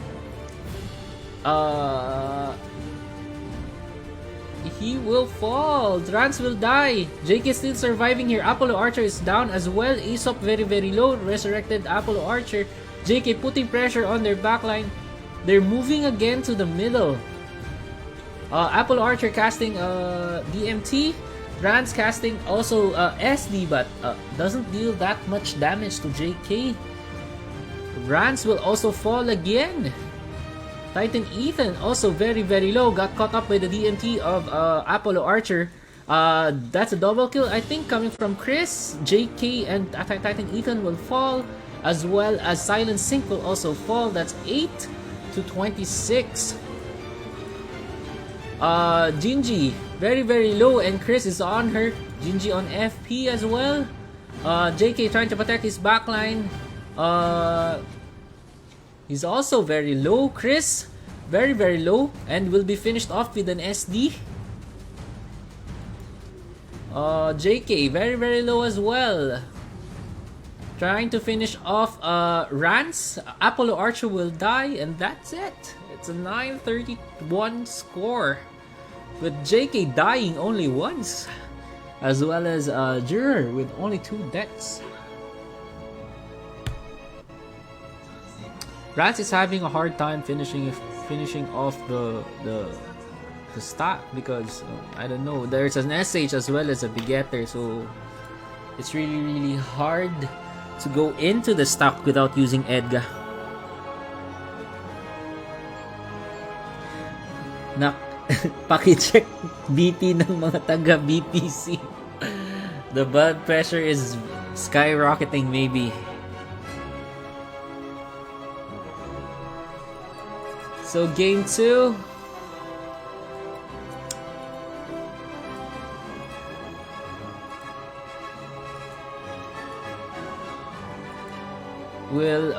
He will fall. Trans will die. JK still surviving here. Apollo Archer is down as well. Aesop very low. Resurrected Apollo Archer. JK putting pressure on their backline. They're moving again to the middle. Apollo Archer casting DMT. Trans casting also SD, but doesn't deal that much damage to JK. Rance will also fall again. Titan Ethan also very low. Got caught up by the DMT of Apollo Archer. That's a double kill, I think, coming from Chris. JK and Titan Ethan will fall, as well as Silent Sync will also fall. That's 8-26. Gingy very low, and Chris is on her. Gingy on FP as well. JK trying to protect his backline. He's also very low. Chris very low and will be finished off with an SD. JK very low as well. Trying to finish off Rance. Apollo Archer will die, and that's it. It's a 9-31 score, with JK dying only once, as well as Juror with only 2 deaths. Rance is having a hard time finishing off the stock because I don't know, there's an SH as well as a Begetter, so it's really hard to go into the stock without using Edga. Paki-check BP ng mga taga BPC. The blood pressure is skyrocketing, maybe. So game 2. Will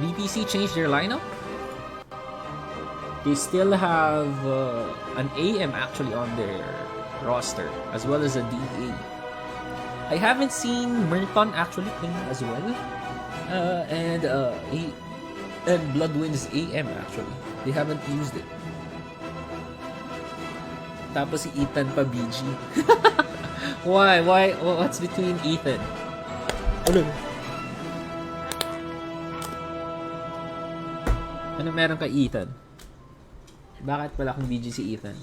BPC change their lineup? They still have an AM actually on their roster, as well as a DA. I haven't seen Merton actually playing as well, and Bloodwind's AM actually. They haven't used it. Tapos si Ethan pa BG. Why? What's between Ethan? Ano? Ano meron kay Ethan? Bakit pala kung BG si Ethan?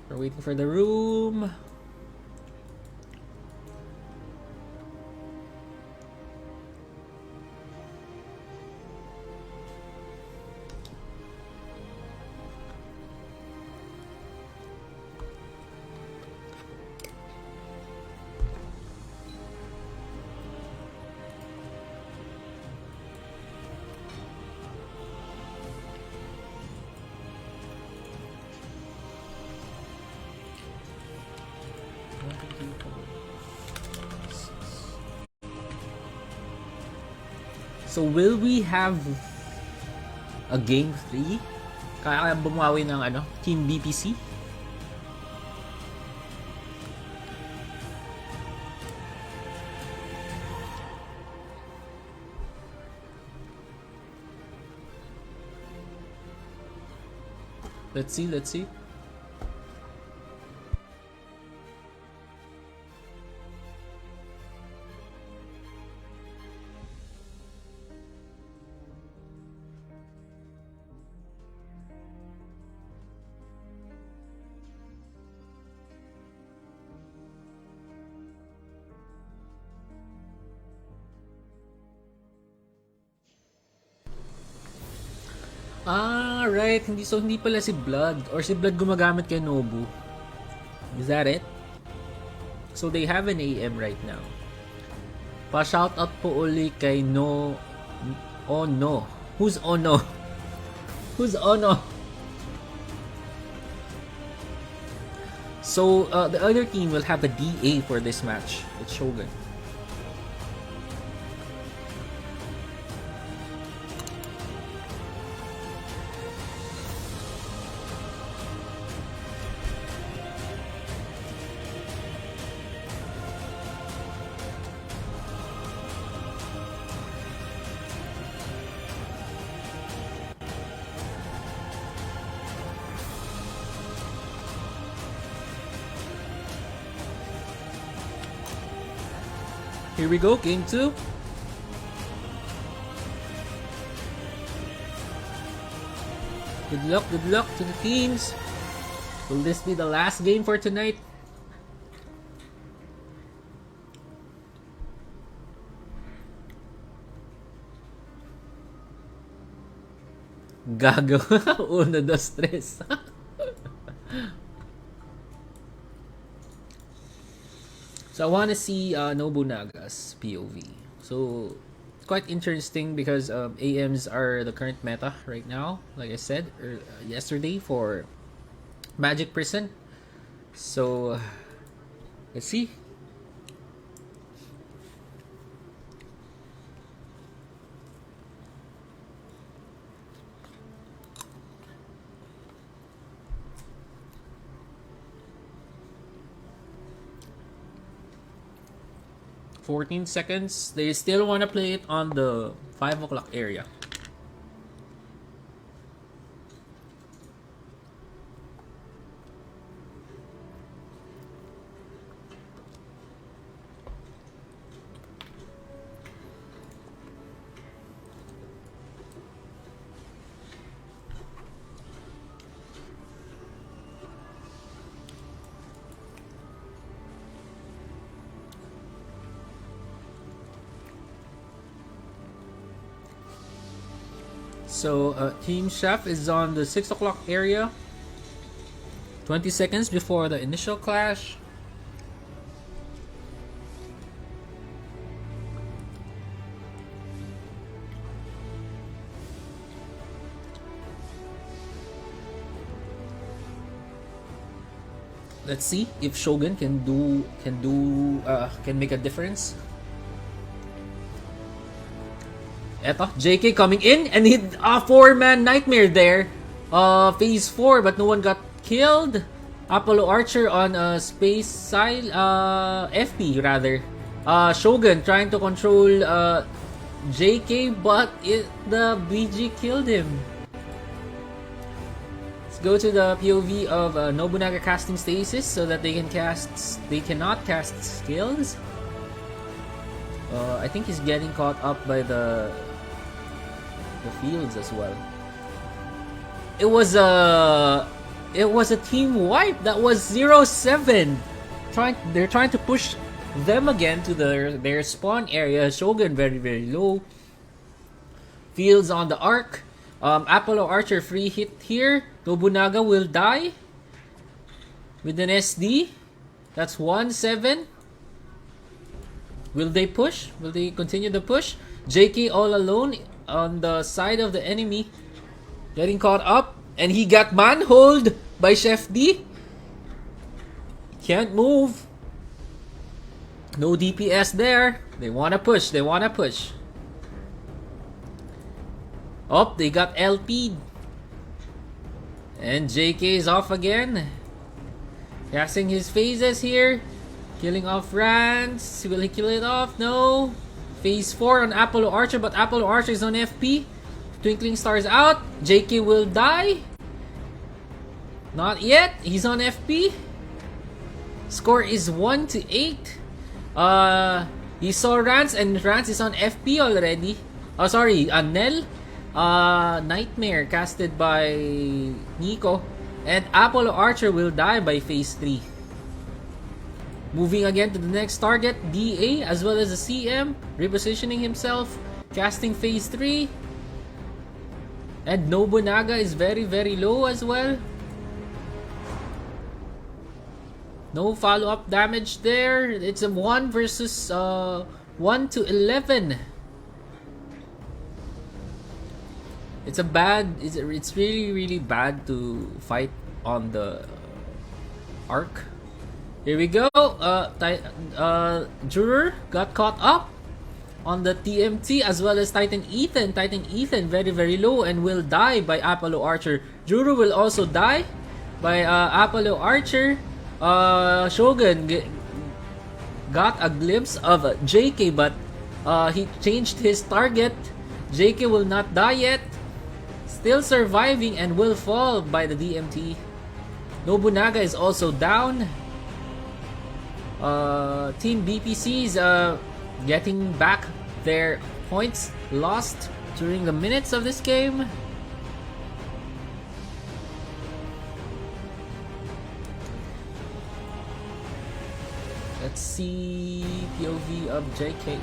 We're waiting for the room. So will we have a game 3? Kaya bumawi ng Team BPC? Let's see. Right. Hindi pala si Blood. Or si Blood gumagamit kay Nobu. Is that it? So they have an AM right now. Pa-shoutout po uli kay Ono. Who's Ono? Who's Ono? So the other team will have a DA for this match. It's Shogun. Here we go, game 2. Good luck to the teams. Will this be the last game for tonight? Gago. 1, 2, 3. So I want to see Nobunaga's POV. So quite interesting because AMs are the current meta right now. Like I said yesterday for Magic Prison. So let's see. 14 seconds. They still want to play it on the 5 o'clock area. So Team Chef is on the 6 o'clock area. 20 seconds before the initial clash. Let's see if Shogun can make a difference. Eto, JK coming in and hit a 4-man nightmare there. Phase 4, but no one got killed. Apollo Archer on space side, FP rather. Shogun trying to control JK, but the BG killed him. Let's go to the POV of Nobunaga casting stasis so that they cannot cast skills. I think he's getting caught up by the fields as well. It was a team wipe. That was 0-7. They're trying to push them again to their spawn area. Shogun very, very low. Fields on the arc. Apollo Archer free hit here. Nobunaga will die with an SD. That's 1-7. Will they push? Will they continue the push? JK all alone on the side of the enemy, getting caught up, and he got manholed by Chef D. Can't move. No DPS there. They wanna push. They wanna push. Oh, they got LP'd. And JK is off again. Casting his phases here. Killing off Rance. Will he kill it off? No. Phase 4 on Apollo Archer, but Apollo Archer is on FP. Twinkling Stars out. JK will die. Not yet. He's on FP. Score is 1-8. He saw Rance, and Rance is on FP already. Oh, sorry. Nell. Nightmare casted by Nico. And Apollo Archer will die by Phase 3. Moving again to the next target, DA as well as the CM, repositioning himself, casting Phase 3. And Nobunaga is very, very low as well. No follow-up damage there. It's a 1 versus 1-11. It's really, really bad to fight on the arc. Here we go. Juror got caught up on the TMT as well as Titan Ethan. Titan Ethan very, very low and will die by Apollo Archer. Juror will also die by Apollo Archer. Shogun got a glimpse of JK, but he changed his target. JK will not die yet. Still surviving and will fall by the DMT. Nobunaga is also down. Team BPC's getting back their points lost during the minutes of this game. Let's see POV of JK.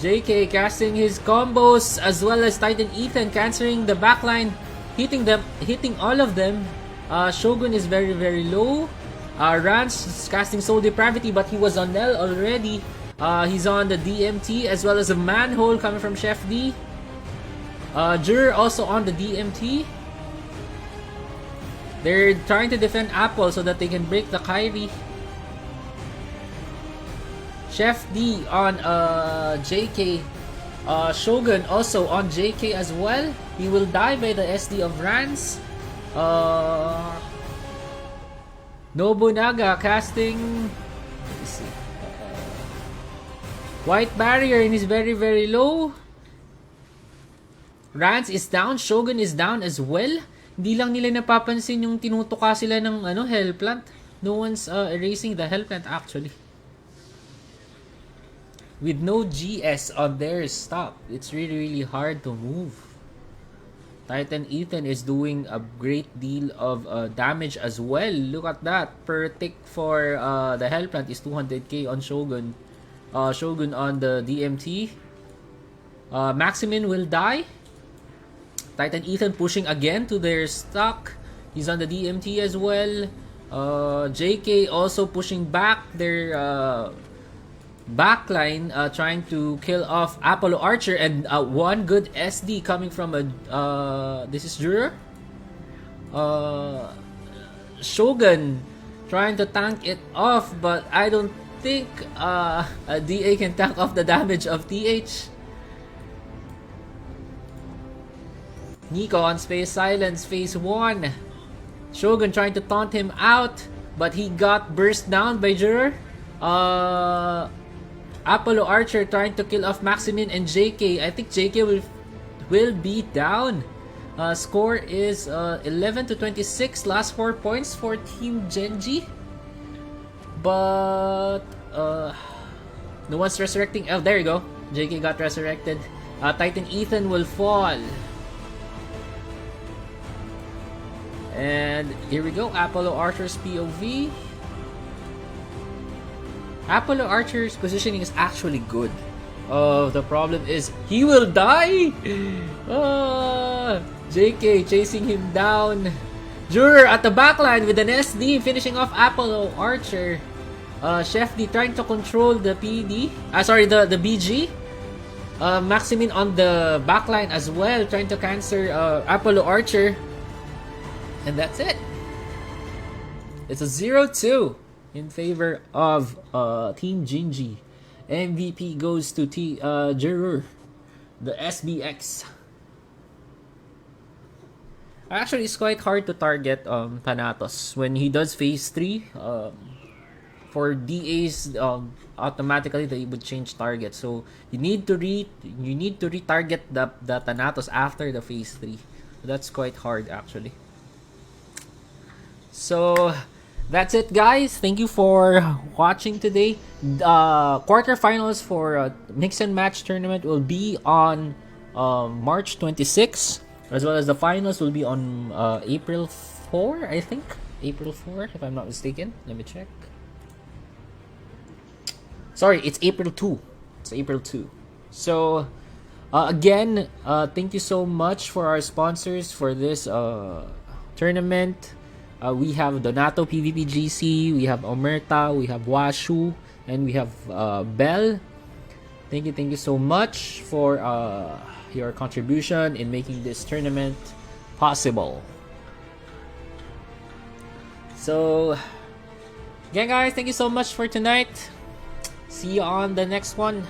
JK casting his combos as well as Titan Ethan cancering the backline, hitting all of them. Shogun is very, very low. Rance is casting Soul Depravity, but he was on Nell already. He's on the DMT as well as a manhole coming from Chef D. Jur also on the DMT. They're trying to defend Apple so that they can break the Kyrie. Chef D on JK. Shogun also on JK as well. He will die by the SD of Rance. Nobunaga casting. Let me see. White barrier and is very, very low. Rance is down. Shogun is down as well. Hindi lang nila napapansin yung tinutuka sila ng hell plant. No one's erasing the hell plant actually. With no GS on their stock, it's really, really hard to move. Titan Ethan is doing a great deal of damage as well. Look at that. Per tick for the hell plant is 200k on Shogun. Shogun on the DMT. Maximin will die. Titan Ethan pushing again to their stock. He's on the DMT as well. JK also pushing back their backline, trying to kill off Apollo Archer, and one good SD coming from this is Juror. Shogun trying to tank it off, but I don't think a DA can tank off the damage of TH. Nico on Space Silence, phase 1. Shogun trying to taunt him out, but he got burst down by Juror. Apollo Archer trying to kill off Maximin and JK. I think JK will be down. Score is 11-26. Last 4 points for Team Genji. But no one's resurrecting. Oh, there you go. JK got resurrected. Titan Ethan will fall. And here we go. Apollo Archer's POV. Apollo Archer's positioning is actually good. The problem is he will die. JK chasing him down. Juror at the backline with an SD finishing off Apollo Archer. Chef D trying to control the PD. The BG. Maximin on the backline as well, trying to cancel Apollo Archer. And that's it. It's a 0-2 in favor of Team Genji. MVP goes to Juror, the SBX. Actually, it's quite hard to target Thanatos when he does phase 3. For DAs, automatically they would change target. So you need to retarget the Thanatos after the phase 3. That's quite hard actually. So that's it, guys. Thank you for watching today. Quarterfinals for mix and match tournament will be on March 26, as well as the finals will be on April 4, I think. April 4, if I'm not mistaken. Let me check. Sorry, it's April 2. It's April 2. So again, thank you so much for our sponsors for this tournament. We have Donato PvP GC, we have Omerta, we have Washu, and we have Bell. Thank you so much for your contribution in making this tournament possible. So, again guys, thank you so much for tonight. See you on the next one.